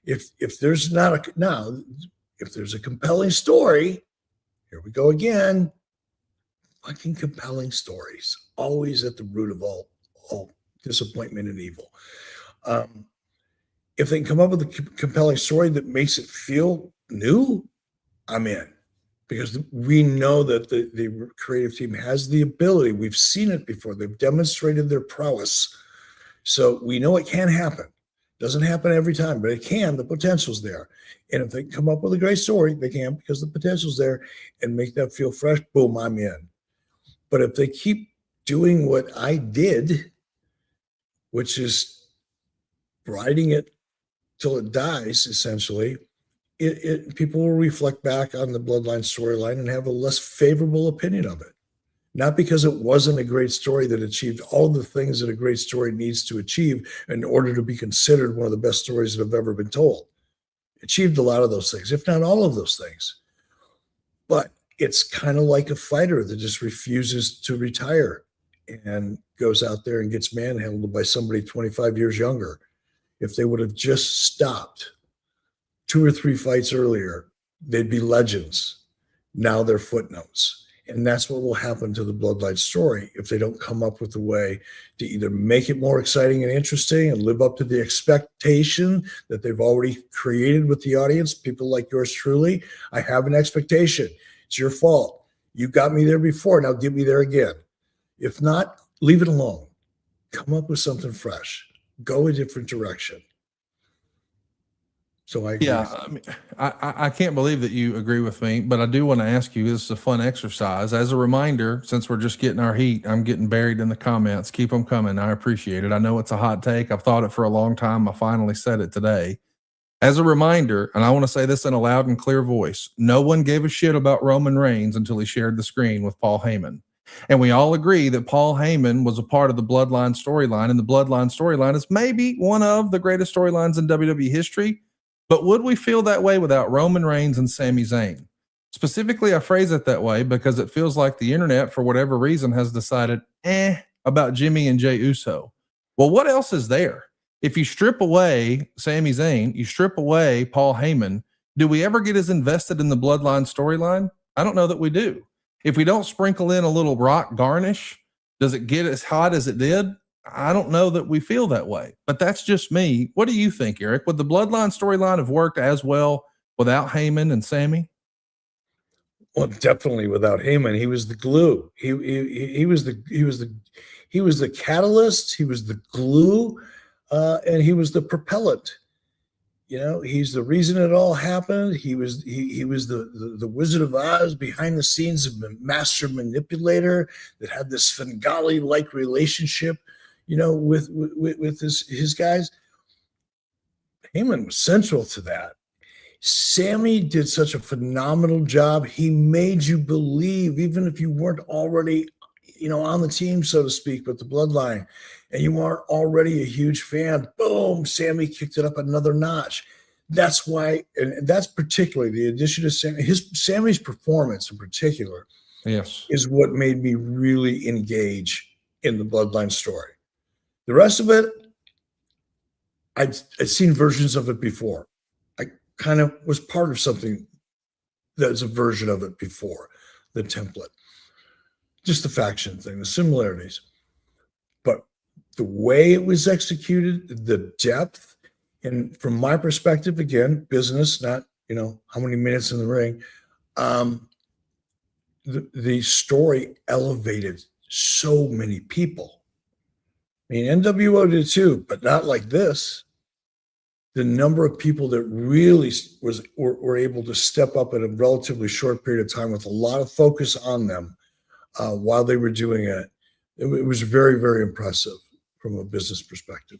If there's if there's a compelling story, here we go again. Fucking compelling stories, always at the root of all disappointment and evil. If they can come up with a compelling story that makes it feel new, I'm in, because we know that the creative team has the ability. We've seen it before. They've demonstrated their prowess, so we know it can happen. Doesn't happen every time, but it can. The potential's there. And if they come up with a great story, they can, because the potential's there, and make that feel fresh, boom, I'm in. But if they keep doing what I did, which is riding it till it dies, essentially, people will reflect back on the Bloodline storyline and have a less favorable opinion of it. Not because it wasn't a great story that achieved all the things that a great story needs to achieve in order to be considered one of the best stories that have ever been told. It achieved a lot of those things, if not all of those things. But it's kind of like a fighter that just refuses to retire and goes out there and gets manhandled by somebody 25 years younger. If they would have just stopped 2 or 3 fights earlier, they'd be legends. Now they're footnotes. And that's what will happen to the Bloodline story if they don't come up with a way to either make it more exciting and interesting and live up to the expectation that they've already created with the audience. People like yours truly, I have an expectation. It's your fault. You got me there before. Now get me there again. If not, leave it alone. Come up with something fresh. Go a different direction. So I agree. Yeah, I mean, I can't believe that you agree with me, but I do want to ask you, this is a fun exercise. As a reminder, since we're just getting our heat, I'm getting buried in the comments. Keep them coming. I appreciate it. I know it's a hot take. I've thought it for a long time. I finally said it today. As a reminder, and I want to say this in a loud and clear voice, no one gave a shit about Roman Reigns until he shared the screen with Paul Heyman. And we all agree that Paul Heyman was a part of the Bloodline storyline, and the Bloodline storyline is maybe one of the greatest storylines in WWE history. But would we feel that way without Roman Reigns and Sami Zayn? Specifically, I phrase it that way because it feels like the internet, for whatever reason, has decided, about Jimmy and Jey Uso. Well, what else is there? If you strip away Sami Zayn, you strip away Paul Heyman, do we ever get as invested in the Bloodline storyline? I don't know that we do. If we don't sprinkle in a little rock garnish, does it get as hot as it did? I don't know that we feel that way, but that's just me. What do you think, Eric? Would the Bloodline storyline have worked as well without Heyman and Sami? Well, definitely without Heyman. He was the glue. He was the catalyst. He was the glue, and he was the propellant. You know, he's the reason it all happened. He was the Wizard of Oz behind the scenes, of a master manipulator that had this Svengali-like relationship, you know, with his guys. Heyman was central to that. Sami did such a phenomenal job. He made you believe, even if you weren't already, you know, on the team, so to speak, with the Bloodline, and you aren't already a huge fan, boom, Sami kicked it up another notch. That's why, and that's particularly the addition of Sami's performance in particular, yes, is what made me really engage in the Bloodline story. The rest of it, I'd seen versions of it before. I kind of was part of something that's a version of it before, the template. Just the faction thing, the similarities. But the way it was executed, the depth, and from my perspective, again, business, not, you know, how many minutes in the ring, the story elevated so many people. I mean, NWO did too, but not like this. The number of people that really were able to step up in a relatively short period of time with a lot of focus on them while they were doing it, it was very, very impressive from a business perspective.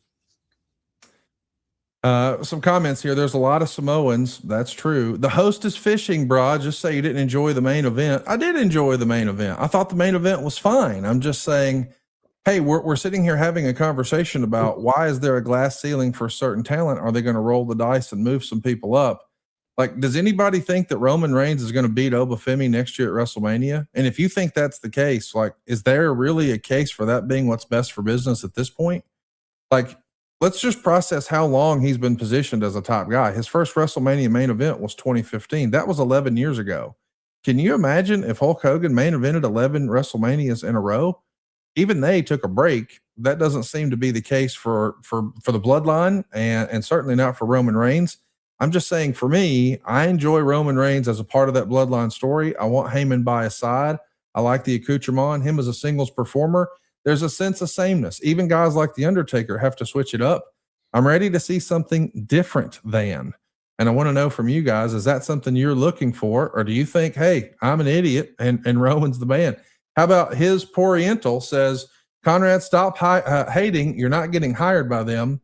Some comments here. There's a lot of Samoans. That's true. The host is fishing, bro. Just say you didn't enjoy the main event. I did enjoy the main event. I thought the main event was fine. I'm just saying, hey, we're sitting here having a conversation about why is there a glass ceiling for certain talent? Are they going to roll the dice and move some people up? Like, does anybody think that Roman Reigns is going to beat Obafemi next year at WrestleMania? And if you think that's the case, like, is there really a case for that being what's best for business at this point? Like, let's just process how long he's been positioned as a top guy. His first WrestleMania main event was 2015. That was 11 years ago. Can you imagine if Hulk Hogan main evented 11 WrestleManias in a row? Even they took a break. That doesn't seem to be the case for the Bloodline, and certainly not for Roman Reigns. I'm just saying, for me, I enjoy Roman Reigns as a part of that Bloodline story. I want Heyman by his side. I like the accoutrement. Him as a singles performer, there's a sense of sameness. Even guys like The Undertaker have to switch it up. I'm ready to see something different than. And I want to know from you guys, is that something you're looking for? Or do you think, hey, I'm an idiot and Roman's the man? How about his Poriental says, Conrad, stop hating. You're not getting hired by them.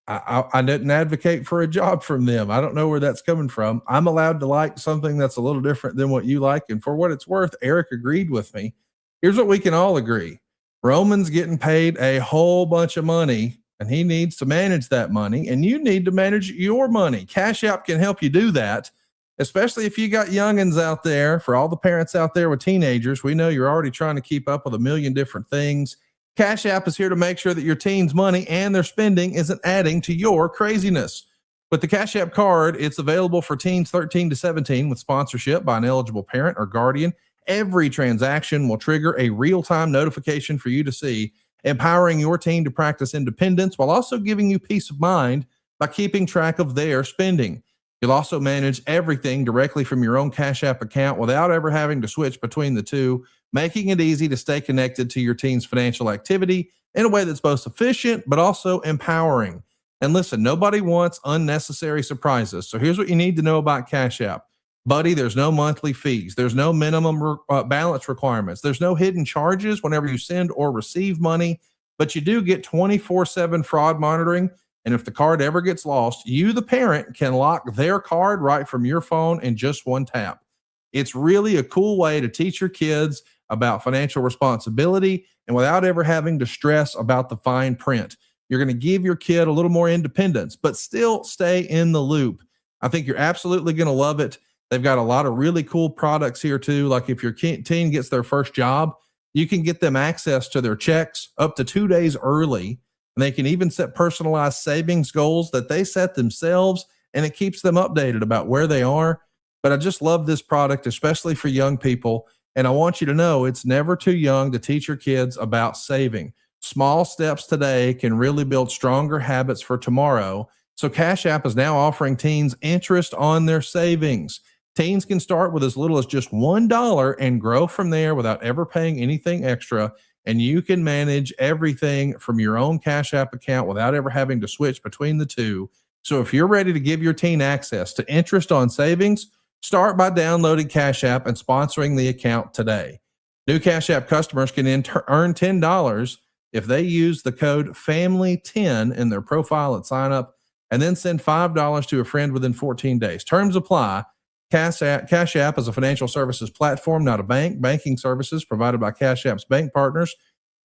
I didn't advocate for a job from them. I don't know where that's coming from. I'm allowed to like something that's a little different than what you like. And for what it's worth, Eric agreed with me. Here's what we can all agree. Roman's getting paid a whole bunch of money, and he needs to manage that money, and you need to manage your money. Cash App can help you do that, especially if you got youngins out there. For all the parents out there with teenagers, we know you're already trying to keep up with a million different things. Cash App is here to make sure that your teens' money and their spending isn't adding to your craziness. With the Cash App card, it's available for teens 13 to 17 with sponsorship by an eligible parent or guardian. Every transaction will trigger a real-time notification for you to see, empowering your teen to practice independence while also giving you peace of mind by keeping track of their spending. You'll also manage everything directly from your own Cash App account without ever having to switch between the two, making it easy to stay connected to your teen's financial activity in a way that's both efficient but also empowering. And listen, nobody wants unnecessary surprises. So here's what you need to know about Cash App. Buddy, there's no monthly fees. There's no minimum balance requirements. There's no hidden charges whenever you send or receive money, but you do get 24/7 fraud monitoring. And if the card ever gets lost, you, the parent, can lock their card right from your phone in just one tap. It's really a cool way to teach your kids about financial responsibility and without ever having to stress about the fine print. You're going to give your kid a little more independence, but still stay in the loop. I think you're absolutely going to love it. They've got a lot of really cool products here too. Like if your teen gets their first job, you can get them access to their checks up to 2 days early. And they can even set personalized savings goals that they set themselves, and it keeps them updated about where they are. But I just love this product, especially for young people. And I want you to know it's never too young to teach your kids about saving. Small steps today can really build stronger habits for tomorrow. So Cash App is now offering teens interest on their savings. Teens can start with as little as just $1 and grow from there without ever paying anything extra. And you can manage everything from your own Cash App account without ever having to switch between the two. So if you're ready to give your teen access to interest on savings, start by downloading Cash App and sponsoring the account today. New Cash App customers can earn $10 if they use the code FAMILY10 in their profile at sign up, and then send $5 to a friend within 14 days. Terms apply. Cash App is a financial services platform, not a bank. Banking services provided by Cash App's bank partners.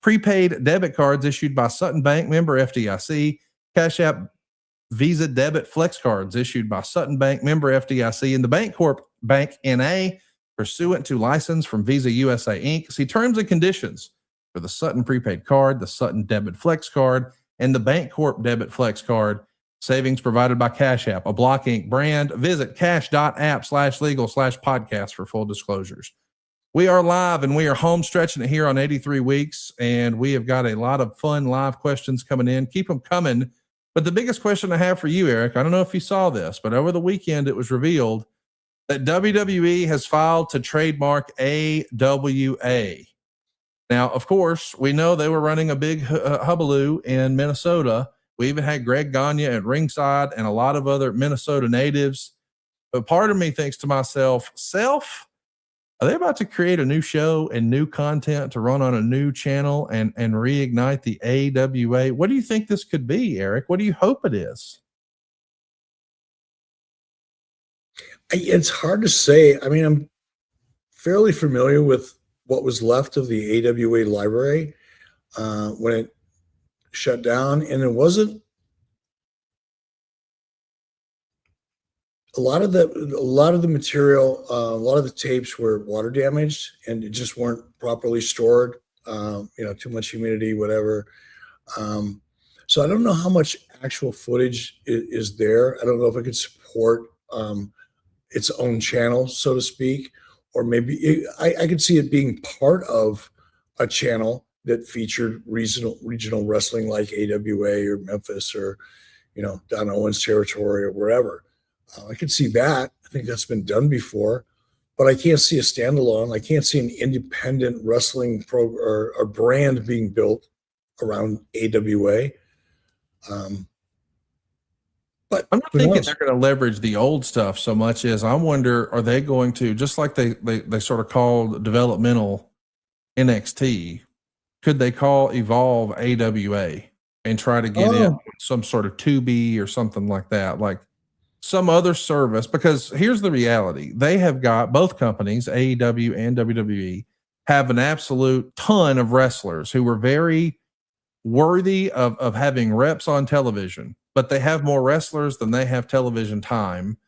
Prepaid debit cards issued by Sutton Bank, member FDIC. Cash App Visa debit flex cards issued by Sutton Bank, member FDIC, and the Bancorp Bank NA, pursuant to license from Visa USA Inc. See terms and conditions for the Sutton prepaid card, the Sutton debit flex card, and the Bancorp debit flex card. Savings provided by Cash App, a Block Inc. brand. Visit cash.app/legal/podcast for full disclosures. We are live and we are home stretching it here on 83 Weeks, and we have got a lot of fun live questions coming in. Keep them coming. But the biggest question I have for you, Eric, I don't know if you saw this, but over the weekend it was revealed that WWE has filed to trademark AWA. Now, of course, we know they were running a big hullabaloo in Minnesota. We even had Greg Gagne at ringside and a lot of other Minnesota natives. But part of me thinks to myself, are they about to create a new show and new content to run on a new channel and reignite the AWA? What do you think this could be, Eric? What do you hope it is? It's hard to say. I mean, I'm fairly familiar with what was left of the AWA library when it shut down, and it wasn't a lot of the material, a lot of the tapes were water damaged and it just weren't properly stored. Too much humidity, whatever. So I don't know how much actual footage is there. I don't know if it could support its own channel, so to speak, or maybe I could see it being part of a channel that featured regional wrestling like AWA or Memphis or, Don Owens territory or wherever. I could see that. I think that's been done before, but I can't see a standalone. I can't see an independent wrestling or brand being built around AWA. But I'm not thinking they're going to leverage the old stuff so much as I wonder, are they going to, just like they sort of called developmental NXT, could they call Evolve AWA and try to get in some sort of Tubi or something like that, like some other service? Because here's the reality. They have got, both companies, AEW and WWE, have an absolute ton of wrestlers who were very worthy of having reps on television, but they have more wrestlers than they have television time.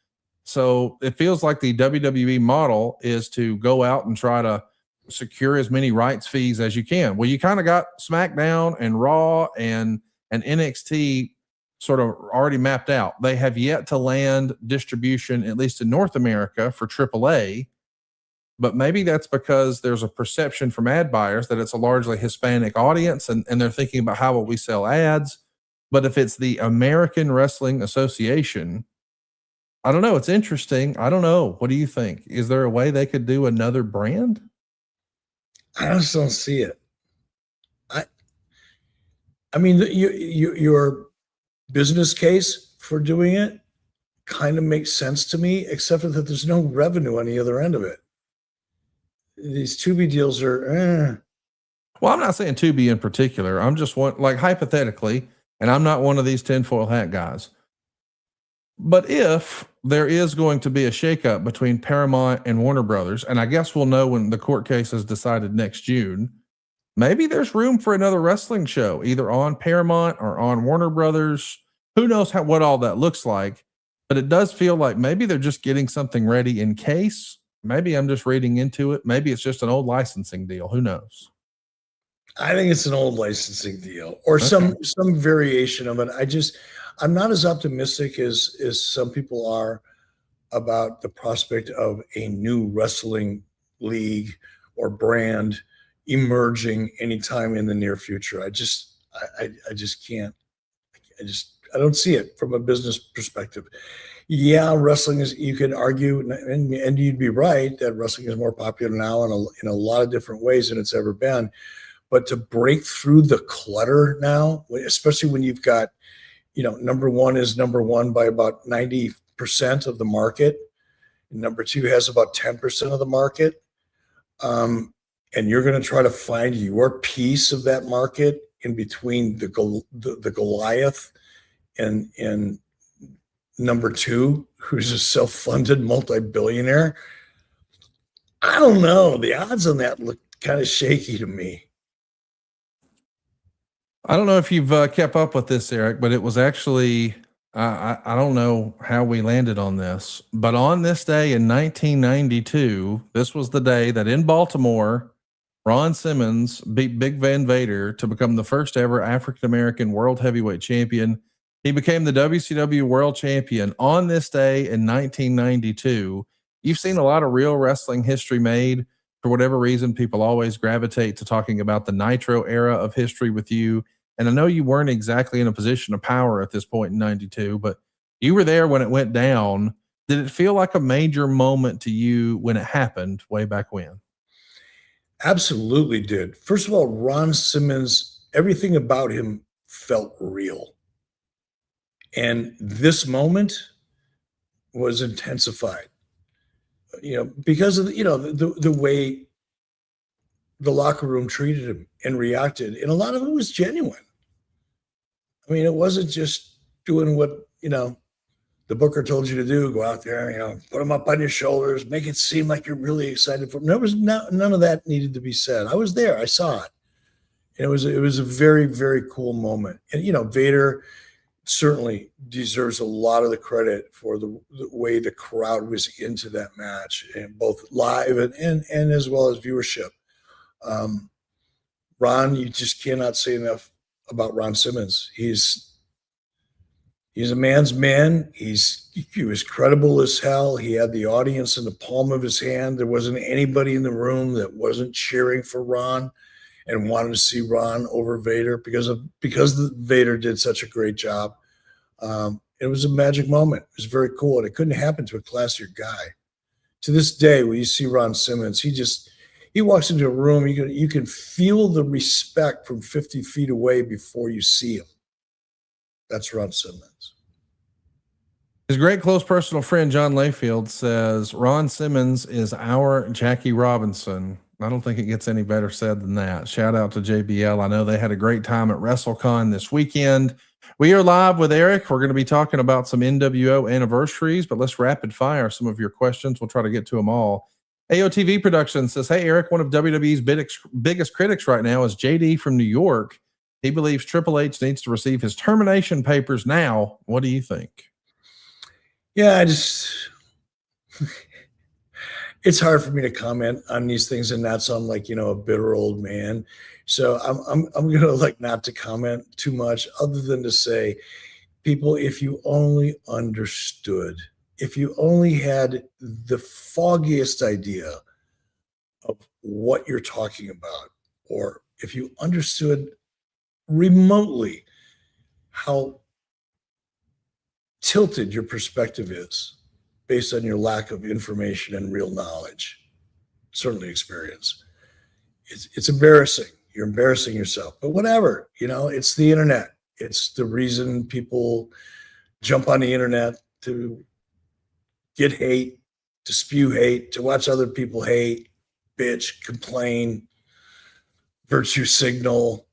So it feels like the WWE model is to go out and try to secure as many rights fees as you can. Well, you kind of got SmackDown and Raw and NXT sort of already mapped out. They have yet to land distribution, at least in North America, for AAA. But maybe that's because there's a perception from ad buyers that it's a largely Hispanic audience, and they're thinking about how will we sell ads. But if it's the American Wrestling Association, I don't know. It's interesting. I don't know. What do you think? Is there a way they could do another brand? I just don't see it. I mean, you're business case for doing it kind of makes sense to me, except for that there's no revenue on the other end of it. These Tubi deals are, Well, I'm not saying Tubi in particular. I'm just like hypothetically, and I'm not one of these tinfoil hat guys. But if there is going to be a shakeup between Paramount and Warner Brothers, and I guess we'll know when the court case is decided next June, maybe there's room for another wrestling show, either on Paramount or on Warner Brothers. Who knows what all that looks like? But it does feel like maybe they're just getting something ready in case. Maybe I'm just reading into it. Maybe it's just an old licensing deal. Who knows? I think it's an old licensing deal or some variation of it. I'm not as optimistic as some people are about the prospect of a new wrestling league or brand emerging anytime in the near future. I just can't. I don't see it from a business perspective. Yeah, wrestling is, you could argue, and you'd be right, that wrestling is more popular now in a lot of different ways than it's ever been. But to break through the clutter now, especially when you've got, number one is number one by about 90% of the market. And number two has about 10% of the market. And you're going to try to find your piece of that market in between the Goliath and number two, who's a self-funded multi-billionaire. I don't know. The odds on that look kind of shaky to me. I don't know if you've kept up with this, Eric, but it was actually, I don't know how we landed on this, but on this day in 1992, this was the day that in Baltimore, Ron Simmons beat Big Van Vader to become the first ever African-American world heavyweight champion. He became the WCW world champion on this day in 1992. You've seen a lot of real wrestling history made. For whatever reason, people always gravitate to talking about the Nitro era of history with you. And I know you weren't exactly in a position of power at this point in 92, but you were there when it went down. Did it feel like a major moment to you when it happened way back when? Absolutely did. First of all, Ron Simmons, everything about him felt real. And this moment was intensified, because of the way the locker room treated him and reacted. And a lot of it was genuine. I mean, it wasn't just doing what, the booker told you to do, go out there, put them up on your shoulders, make it seem like you're really excited for them. There was none of that needed to be said. I was there. I saw it. And it was a very, very cool moment. And, Vader certainly deserves a lot of the credit for the way the crowd was into that match, and both live and as well as viewership. Ron, you just cannot say enough about Ron Simmons. He's a man's man. He was credible as hell. He had the audience in the palm of his hand. There wasn't anybody in the room that wasn't cheering for Ron and wanted to see Ron over Vader because Vader did such a great job. It was a magic moment. It was very cool, and it couldn't happen to a classier guy. To this day, when you see Ron Simmons, he walks into a room, you can feel the respect from 50 feet away before you see him. That's Ron Simmons. His great close personal friend John Layfield says Ron Simmons is our Jackie Robinson. I don't think it gets any better said than that. Shout out to JBL. I know they had a great time at WrestleCon this weekend. We are live with Eric. We're going to be talking about some NWO anniversaries, but let's rapid fire some of your questions. We'll try to get to them all. AOTV Productions says, hey, Eric, one of WWE's biggest critics right now is JD from New York. He believes Triple H needs to receive his termination papers now. What do you think? Yeah, it's hard for me to comment on these things and not sound like, a bitter old man. So I'm going to not to comment too much other than to say, people, if you only understood, if you only had the foggiest idea of what you're talking about, or if you understood remotely how tilted your perspective is based on your lack of information and real knowledge, certainly experience, it's embarrassing. You're embarrassing yourself, but whatever, it's the internet. It's the reason people jump on the internet to get hate, to spew hate, to watch other people hate, bitch, complain, virtue signal,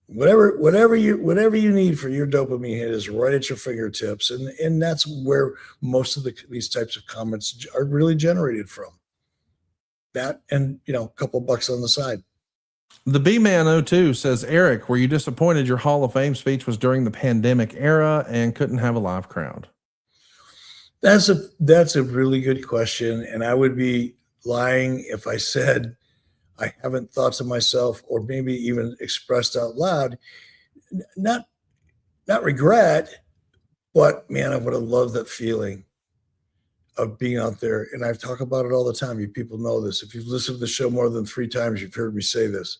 whatever you need for your dopamine hit is right at your fingertips, and that's where most of these types of comments are really generated from. That and a couple bucks on the side. The B-Man 02 says, Eric, were you disappointed your Hall of Fame speech was during the pandemic era and couldn't have a live crowd? That's a really good question, and I would be lying if I said I haven't thought to myself, or maybe even expressed out loud, not regret, but man, I would have loved that feeling of being out there. And I've talked about it all the time. You people know this. If you've listened to the show more than 3 times, you've heard me say this.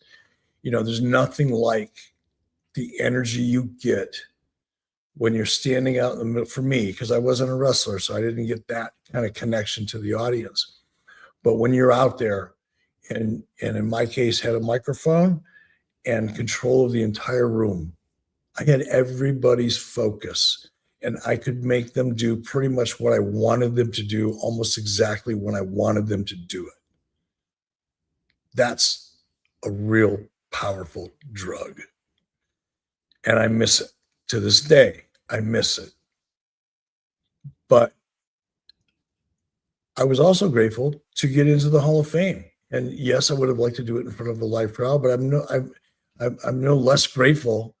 There's nothing like the energy you get when you're standing out in the middle. For me, because I wasn't a wrestler, so I didn't get that kind of connection to the audience. But when you're out there, and in my case, had a microphone and control of the entire room, I had everybody's focus, and I could make them do pretty much what I wanted them to do, almost exactly when I wanted them to do it. That's a real powerful drug. And I miss it to this day. I miss it. But I was also grateful to get into the Hall of Fame. And yes, I would have liked to do it in front of a live crowd, but I'm no less grateful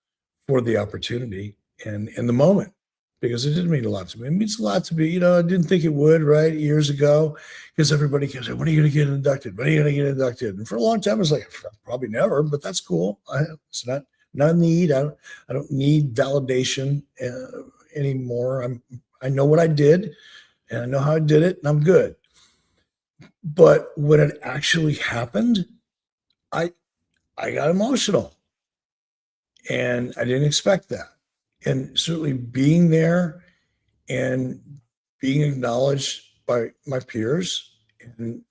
for the opportunity and the moment, because it did mean a lot to me. It means a lot to me. I didn't think it would, right? Years ago, because everybody kept saying, when are you going to get inducted? When are you going to get inducted? And for a long time, I was like, probably never, but that's cool. It's not a need. I don't need validation anymore. I know what I did, and I know how I did it, and I'm good. But when it actually happened, I got emotional, and I didn't expect that. And certainly being there and being acknowledged by my peers and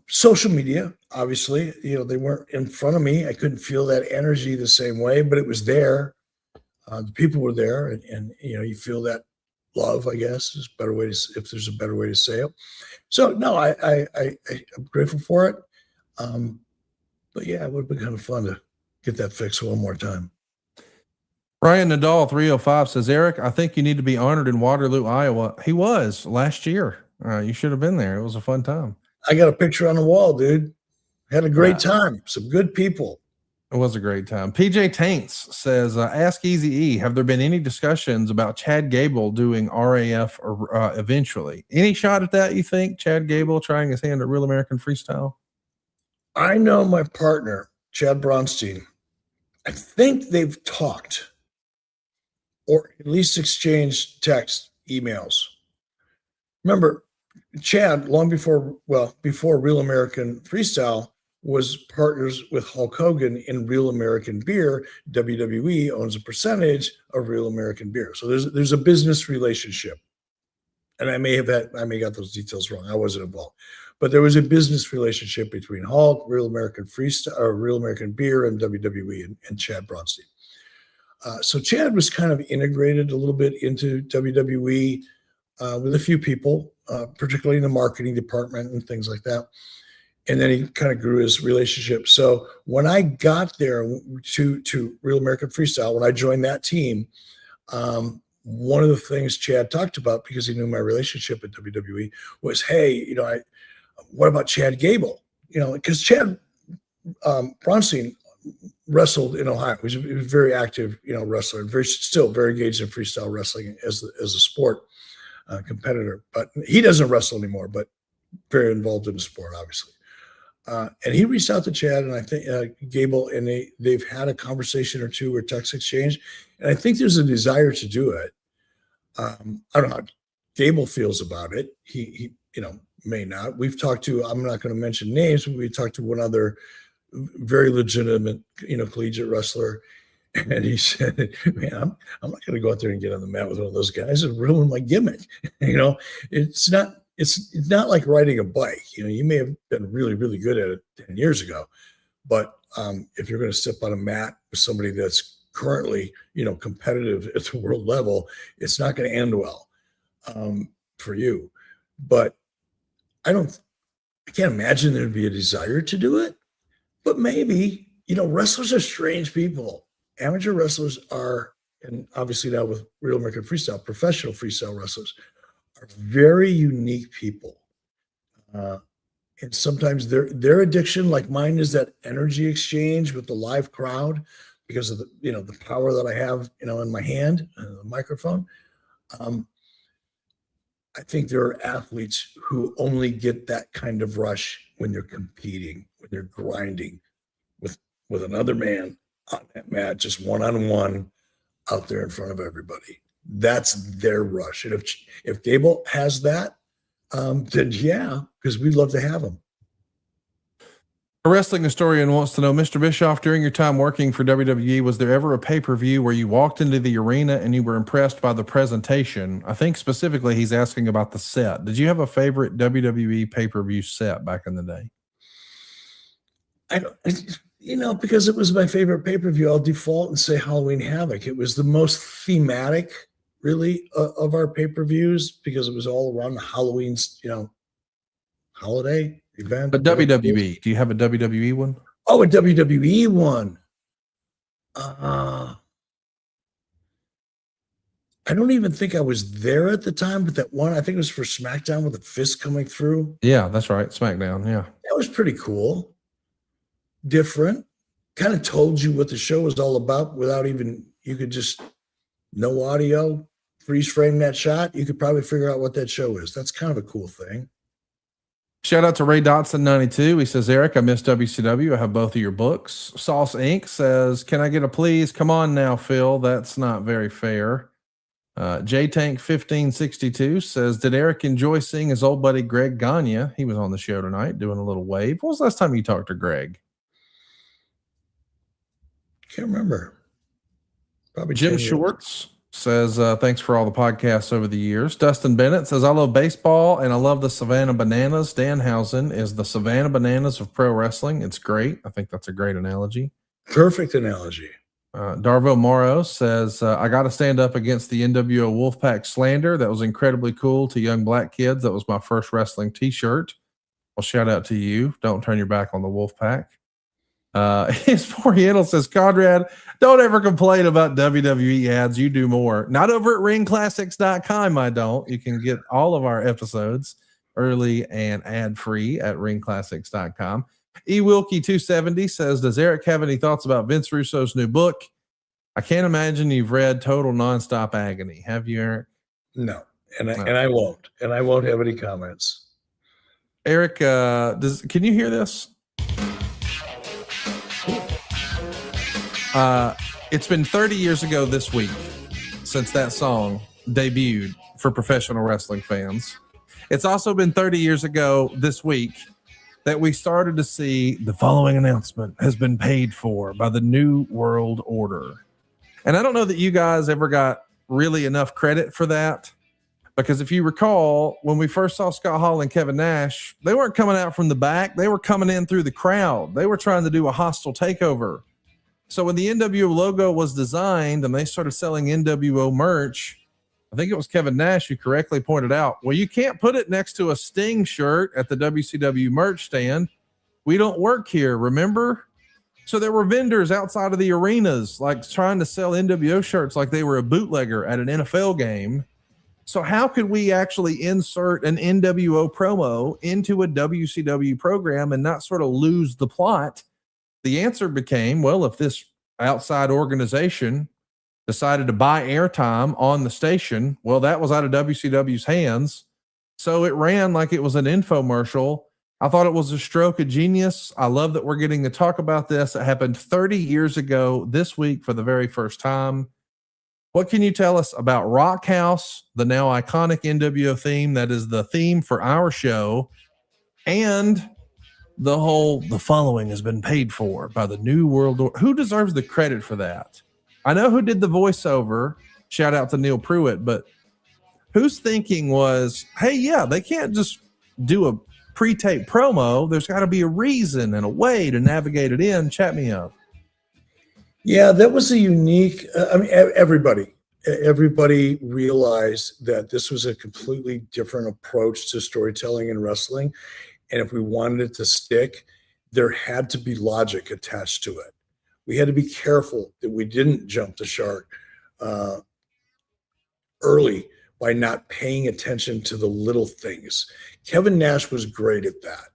social media, obviously, they weren't in front of me. I couldn't feel that energy the same way, but it was there. The people were there, and you feel that love, I guess, is a better way to, if there's a better way to say it. So no, I'm grateful for it. But yeah, it would have been kind of fun to get that fixed one more time. Ryan Nadal 305 says, Eric, I think you need to be honored in Waterloo, Iowa. He was last year. You should have been there. It was a fun time. I got a picture on the wall, dude. Had a great time. Some good people. It was a great time. PJ Taints says, ask Easy E, have there been any discussions about Chad Gable doing RAF or eventually? Any shot at that, you think? Chad Gable trying his hand at Real American Freestyle? I know my partner, Chad Bronstein. I think they've talked, or at least exchanged text, emails. Remember, Chad, before Real American Freestyle, was partners with Hulk Hogan in Real American Beer. WWE owns a percentage of Real American Beer. So there's a business relationship. And I may got those details wrong. I wasn't involved. But there was a business relationship between Hulk, Real American Freestyle, or Real American Beer, and WWE and Chad Bronstein. So Chad was kind of integrated a little bit into WWE with a few people, particularly in the marketing department and things like that. And then he kind of grew his relationship. So when I got there to Real American Freestyle, when I joined that team, one of the things Chad talked about, because he knew my relationship at WWE, was, hey, what about Chad Gable? Because Chad Bronstein wrestled in Ohio. He was a very active, wrestler, and still very engaged in freestyle wrestling as a sport competitor. But he doesn't wrestle anymore, but very involved in the sport, obviously. And he reached out to Chad, and I think Gable, and they've had a conversation or two or text exchange, and I think there's a desire to do it. I don't know how Gable feels about it. He may not. We've talked to, I'm not going to mention names, but we talked to one other very legitimate, collegiate wrestler, and he said, man, I'm not going to go out there and get on the mat with one of those guys and ruin my gimmick. It's not like riding a bike. You may have been really, really good at it 10 years ago, but if you're going to step on a mat with somebody that's currently, competitive at the world level, it's not going to end well for you. But I can't imagine there'd be a desire to do it. But maybe, wrestlers are strange people. Amateur wrestlers are, and obviously now with Real American Freestyle, professional freestyle wrestlers are very unique people. And sometimes their addiction, like mine, is that energy exchange with the live crowd because of the power that I have, in my hand, the microphone. I think there are athletes who only get that kind of rush when they're competing, when they're grinding with another man on that mat, just one-on-one out there in front of everybody. That's their rush. And if Gable has that, then yeah, because we'd love to have him. A wrestling historian wants to know, Mr. Bischoff, during your time working for WWE, was there ever a pay-per-view where you walked into the arena and you were impressed by the presentation? I think specifically he's asking about the set. Did you have a favorite WWE pay-per-view set back in the day? I don't, because it was my favorite pay-per-view, I'll default and say Halloween Havoc. It was the most thematic, really, of our pay-per-views because it was all around the Halloween's, holiday event. But WWE, do you have a WWE one? Oh, a WWE one. I don't even think I was there at the time, but that one, I think it was for SmackDown with the fist coming through. Yeah, that's right. SmackDown. Yeah. That was pretty cool. Different. Kind of told you what the show was all about without even, you could just, no audio, freeze frame that shot. You could probably figure out what that show is. That's kind of a cool thing. Shout out to Ray Dotson 92. He says, Eric, I miss WCW. I have both of your books. Sauce Inc. says, can I get a please? Come on now, Phil. That's not very fair. J-Tank 1562 says, did Eric enjoy seeing his old buddy Greg Gagne? He was on the show tonight doing a little wave. When was the last time you talked to Greg? Can't remember. Probably Jim Schwartz says, thanks for all the podcasts over the years. Dustin Bennett says, I love baseball and I love the Savannah Bananas. Danhausen is the Savannah Bananas of pro wrestling. It's great. I think that's a great analogy. Perfect analogy. Darvo Morrow says, I got to stand up against the NWO Wolfpack slander. That was incredibly cool to young black kids. That was my first wrestling t-shirt. Well, shout out to you. Don't turn your back on the Wolfpack. His Oriental says, Conrad, don't ever complain about WWE ads. You do more. Not over at ringclassics.com. I don't. You can get all of our episodes early and ad-free at ringclassics.com. Wilkie 270 says, does Eric have any thoughts about Vince Russo's new book? I can't imagine you've read Total Nonstop Agony. Have you, Eric? No. And I won't. And I won't have any comments. Eric, can you hear this? It's been 30 years ago this week since that song debuted for professional wrestling fans. It's also been 30 years ago this week that we started to see the following announcement has been paid for by the New World Order. And I don't know that you guys ever got really enough credit for that, because if you recall, when we first saw Scott Hall and Kevin Nash, they weren't coming out from the back. They were coming in through the crowd. They were trying to do a hostile takeover. So when the NWO logo was designed and they started selling NWO merch, I think it was Kevin Nash who correctly pointed out, well, you can't put it next to a Sting shirt at the WCW merch stand. We don't work here, remember? So there were vendors outside of the arenas like trying to sell NWO shirts like they were a bootlegger at an NFL game. So how could we actually insert an NWO promo into a WCW program and not sort of lose the plot? The answer became, well, if this outside organization decided to buy airtime on the station, well, that was out of WCW's hands. So it ran like it was an infomercial. I thought it was a stroke of genius. I love that we're getting to talk about this. It happened 30 years ago this week for the very first time. What can you tell us about Rock House, the now iconic NWO theme that is the theme for our show, and the following has been paid for by the New World Order? Who deserves the credit for that? I know who did the voiceover. Shout out to Neil Pruitt, but whose thinking was, hey, yeah, they can't just do a pre-tape promo. There's got to be a reason and a way to navigate it in. Chat me up. Yeah, that was a unique. I mean, everybody realized that this was a completely different approach to storytelling and wrestling, and if we wanted it to stick, there had to be logic attached to it. We had to be careful that we didn't jump the shark uh, early by not paying attention to the little things. Kevin Nash was great at that.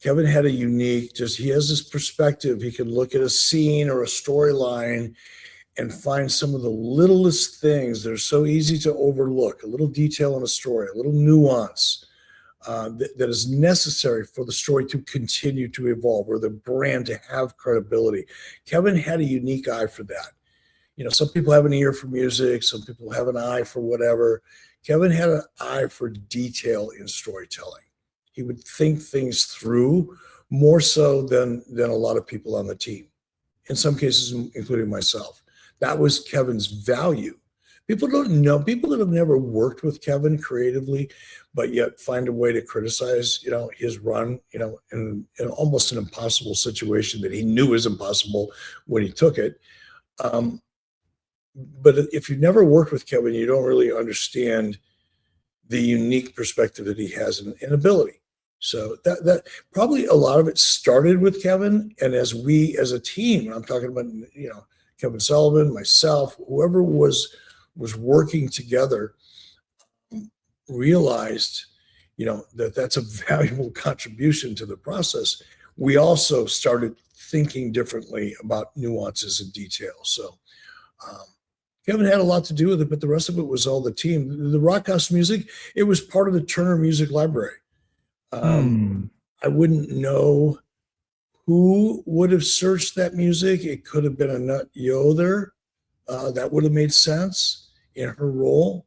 Kevin had a unique, just he has this perspective. He can look at a scene or a storyline and find some of the littlest things that are so easy to overlook, a little detail in a story, a little nuance that is necessary for the story to continue to evolve or the brand to have credibility. Kevin had a unique eye for that. You know, some people have an ear for music, some people have an eye for whatever. Kevin had an eye for detail in storytelling. He would think things through more so than a lot of people on the team, in some cases, including myself. That was Kevin's value. People don't know, people that have never worked with Kevin creatively, but yet find a way to criticize, you know, his run, you know, in almost an impossible situation that he knew was impossible when he took it. Um, but if you've never worked with Kevin, you don't really understand the unique perspective that he has and ability. So that probably a lot of it started with Kevin, and as we as a team, and I'm talking about, you know, Kevin Sullivan, myself, whoever was working together, realized, you know, that that's a valuable contribution to the process. We also started thinking differently about nuances and details. So um, Kevin had a lot to do with it, but the rest of it was all the team. The Rock House music, it was part of the Turner Music Library. Hmm. I wouldn't know who would have searched that music. It could have been a Nut Yoder. That would have made sense in her role.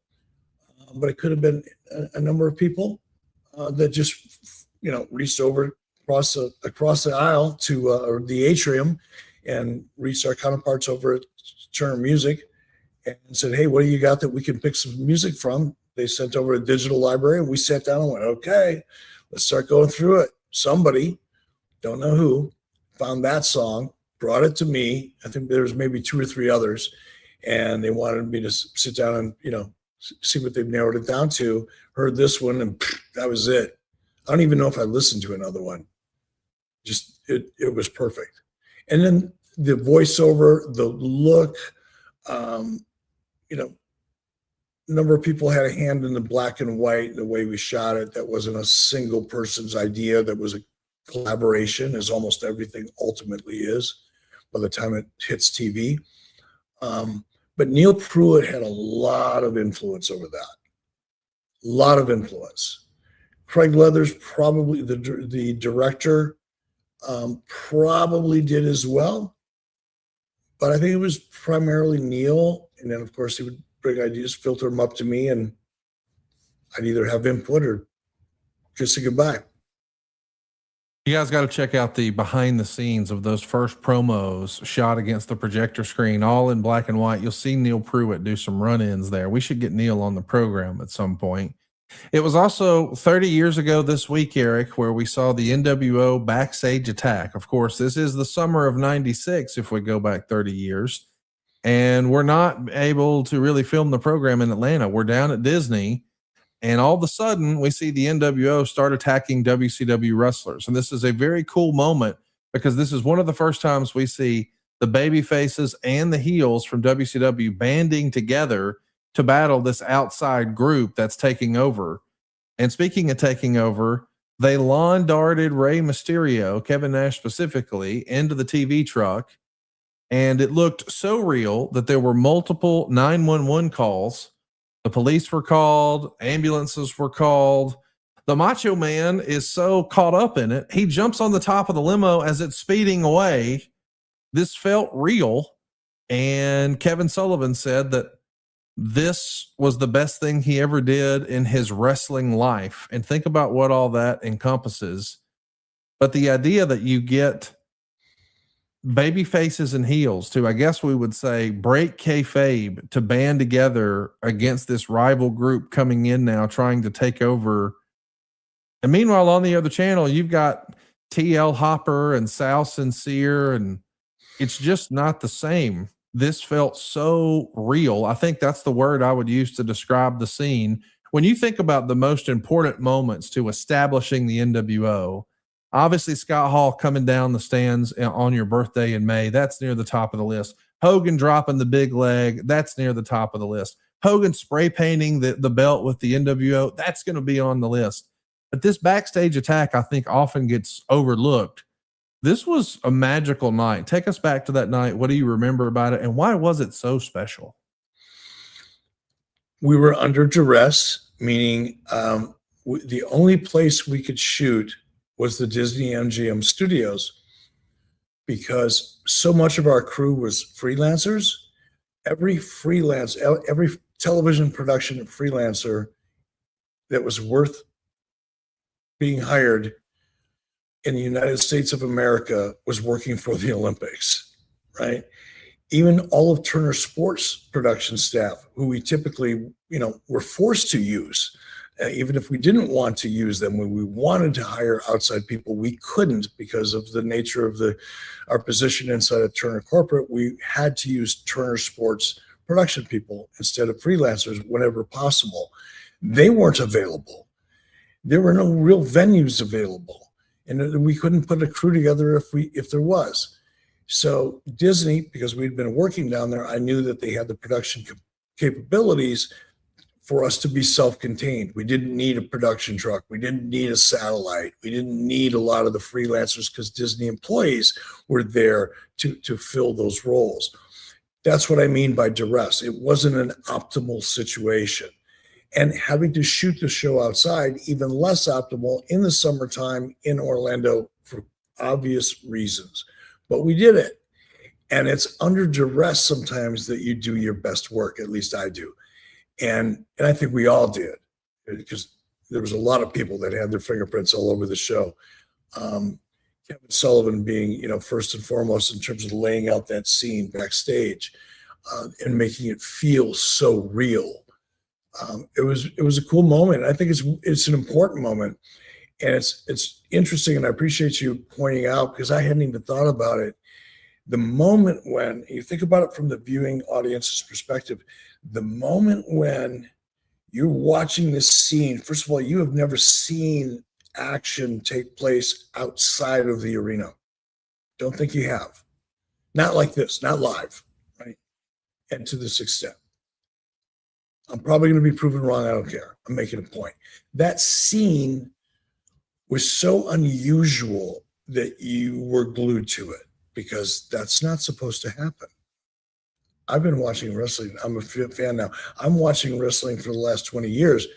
But it could have been a number of people that just, you know, reached over across the aisle to or the atrium and reached our counterparts over at Turner Music and said, "Hey, what do you got that we can pick some music from?" They sent over a digital library, and we sat down and went, "Okay, let's start going through it." Somebody, don't know who, found that song, brought it to me. I think there was maybe two or three others, and they wanted me to sit down and, you know, see what they've narrowed it down to. Heard this one, and that was it. I don't even know if I listened to another one. Just it was perfect. And then the voiceover, the look, um, you know, a number of people had a hand in the black and white, the way we shot it. That wasn't a single person's idea. That was a collaboration, as almost everything ultimately is by the time it hits TV. But Neil Pruitt had a lot of influence over that. A lot of influence. Craig Leathers, probably the director, probably did as well. But I think it was primarily Neil. And then, of course, he would bring ideas, filter them up to me, and I'd either have input or just say goodbye. You guys got to check out the behind the scenes of those first promos shot against the projector screen, all in black and white. You'll see Neil Pruitt do some run ins there. We should get Neil on the program at some point. It was also 30 years ago this week, Eric, where we saw the NWO backstage attack. Of course, this is the summer of 96, if we go back 30 years. And we're not able to really film the program in Atlanta. We're down at Disney. And all of a sudden, we see the NWO start attacking WCW wrestlers. And this is a very cool moment because this is one of the first times we see the baby faces and the heels from WCW banding together to battle this outside group that's taking over. And speaking of taking over, they lawn darted Rey Mysterio, Kevin Nash specifically, into the TV truck. And it looked so real that there were multiple 911 calls. The police were called, ambulances were called. The Macho Man is so caught up in it, he jumps on the top of the limo as it's speeding away. This felt real. And Kevin Sullivan said that this was the best thing he ever did in his wrestling life. And think about what all that encompasses. But the idea that you get baby faces and heels to, I guess we would say, break kayfabe, to band together against this rival group coming in now, trying to take over. And meanwhile, on the other channel, you've got TL Hopper and Sal Sincere and, it's just not the same. This felt so real. I think that's the word I would use to describe the scene. When you think about the most important moments to establishing the NWO, obviously Scott Hall coming down the stands on your birthday in May, that's near the top of the list. Hogan dropping the big leg, that's near the top of the list. Hogan spray painting the belt with the NWO, that's going to be on the list. But this backstage attack, I think, often gets overlooked. This was a magical night. Take us back to that night. What do you remember about it, and why was it so special? We were under duress, meaning the only place we could shoot was the Disney MGM studios, because so much of our crew was freelancers. Every television production freelancer that was worth being hired in the United States of America was working for the Olympics, right? Even all of Turner Sports production staff, who we typically, were forced to use, even if we didn't want to use them. When we wanted to hire outside people, we couldn't because of the nature of our position inside of Turner Corporate. We had to use Turner Sports production people instead of freelancers whenever possible. They weren't available. There were no real venues available. And we couldn't put a crew together if there was. So Disney, because we'd been working down there, I knew that they had the production capabilities for us to be self-contained. We didn't need a production truck. We didn't need a satellite. We didn't need a lot of the freelancers because Disney employees were there to fill those roles. That's what I mean by duress. It wasn't an optimal situation. And having to shoot the show outside, even less optimal in the summertime in Orlando for obvious reasons. But we did it. And it's under duress sometimes that you do your best work, at least I do. And I think we all did, because there was a lot of people that had their fingerprints all over the show. Kevin Sullivan being, first and foremost in terms of laying out that scene backstage and making it feel so real. It was a cool moment. I think it's an important moment, and it's interesting. And I appreciate you pointing out, because I hadn't even thought about it. The moment when you think about it from the viewing audience's perspective, the moment when you're watching this scene, first of all, you have never seen action take place outside of the arena. Don't think you have. Not like this, not live, right? And to this extent. I'm probably going to be proven wrong. I don't care. I'm making a point. That scene was so unusual that you were glued to it, because that's not supposed to happen. I've been watching wrestling. I'm a fan now. I'm watching wrestling for the last 20 years.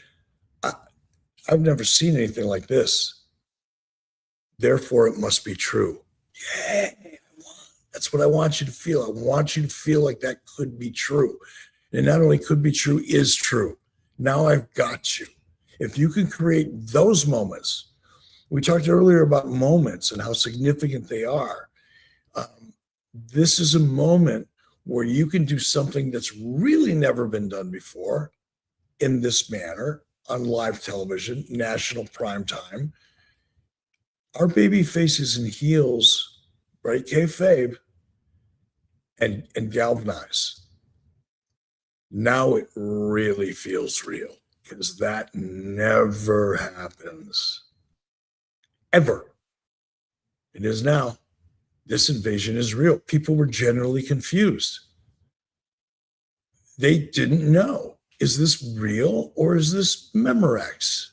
I've never seen anything like this. Therefore, it must be true. Yeah, that's what I want you to feel. I want you to feel like that could be true. And not only could be true, is true. Now I've got you. If you can create those moments, we talked earlier about moments and how significant they are. This is a moment where you can do something that's really never been done before in this manner on live television, national prime time. Our baby faces and heels, right? Kayfabe, and galvanize. Now it really feels real, because that never happens. Ever. It is now. This invasion is real. People were generally confused. They didn't know. Is this real or is this Memorex?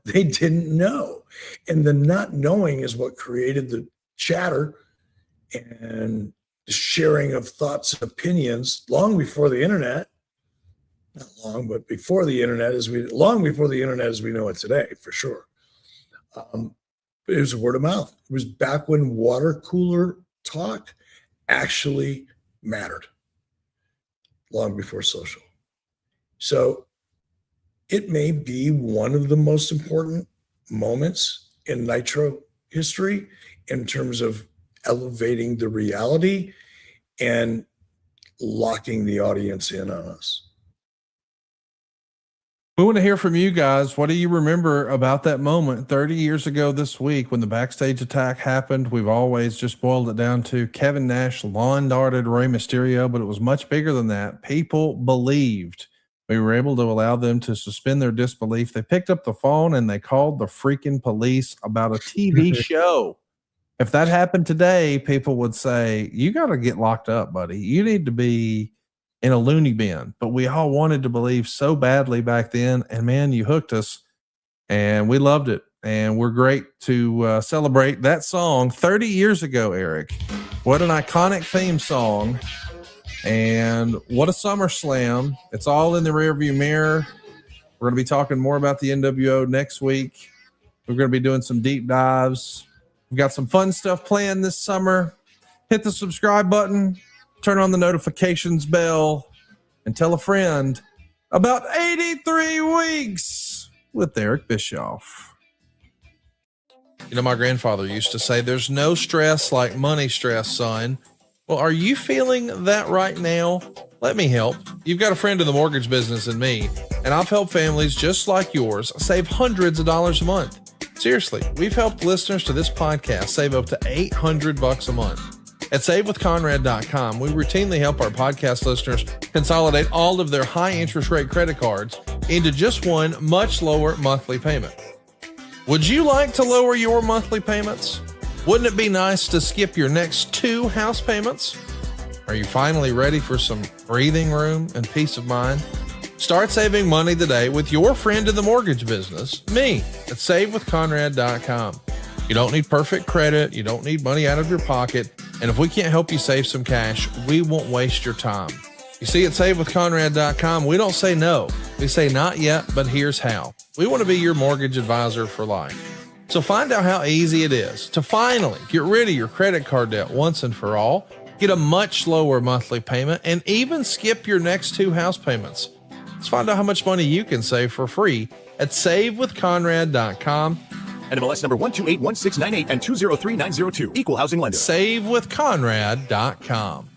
They didn't know. And the not knowing is what created the chatter and the sharing of thoughts and opinions long before the internet. Not long, but before the internet, long before the internet as we know it today, for sure. It was word of mouth. It was back when water cooler talk actually mattered, long before social. So it may be one of the most important moments in Nitro history in terms of elevating the reality and locking the audience in on us. We want to hear from you guys. What do you remember about that moment 30 years ago this week when the backstage attack happened? We've always just boiled it down to Kevin Nash lawn darted Rey Mysterio, but it was much bigger than that. People believed. We were able to allow them to suspend their disbelief. They picked up the phone and they called the freaking police about a TV show. If that happened today, people would say, you got to get locked up, buddy. You need to be in a loony bin. But we all wanted to believe so badly back then. And man, you hooked us and we loved it. And we're great to celebrate that song 30 years ago, Eric. What an iconic theme song. And what a SummerSlam. It's all in the rearview mirror. We're going to be talking more about the NWO next week. We're going to be doing some deep dives. We've got some fun stuff planned this summer. Hit the subscribe button, turn on the notifications bell, and tell a friend about 83 weeks with Eric Bischoff. You know, my grandfather used to say, there's no stress like money stress, son. Well, are you feeling that right now? Let me help. You've got a friend in the mortgage business in me, and I've helped families just like yours save hundreds of dollars a month. Seriously, we've helped listeners to this podcast save up to $800 a month. At savewithconrad.com, we routinely help our podcast listeners consolidate all of their high interest rate credit cards into just one much lower monthly payment. Would you like to lower your monthly payments? Wouldn't it be nice to skip your next 2 house payments? Are you finally ready for some breathing room and peace of mind? Start saving money today with your friend in the mortgage business, me, at savewithconrad.com. You don't need perfect credit. You don't need money out of your pocket. And if we can't help you save some cash, we won't waste your time. You see, at savewithconrad.com, we don't say no. We say not yet, but here's how. We want to be your mortgage advisor for life. So find out how easy it is to finally get rid of your credit card debt once and for all, get a much lower monthly payment, and even skip your next 2 house payments. Let's find out how much money you can save for free at savewithconrad.com. NMLS number 1281698 and 203902. Equal housing lender. Savewithconrad.com.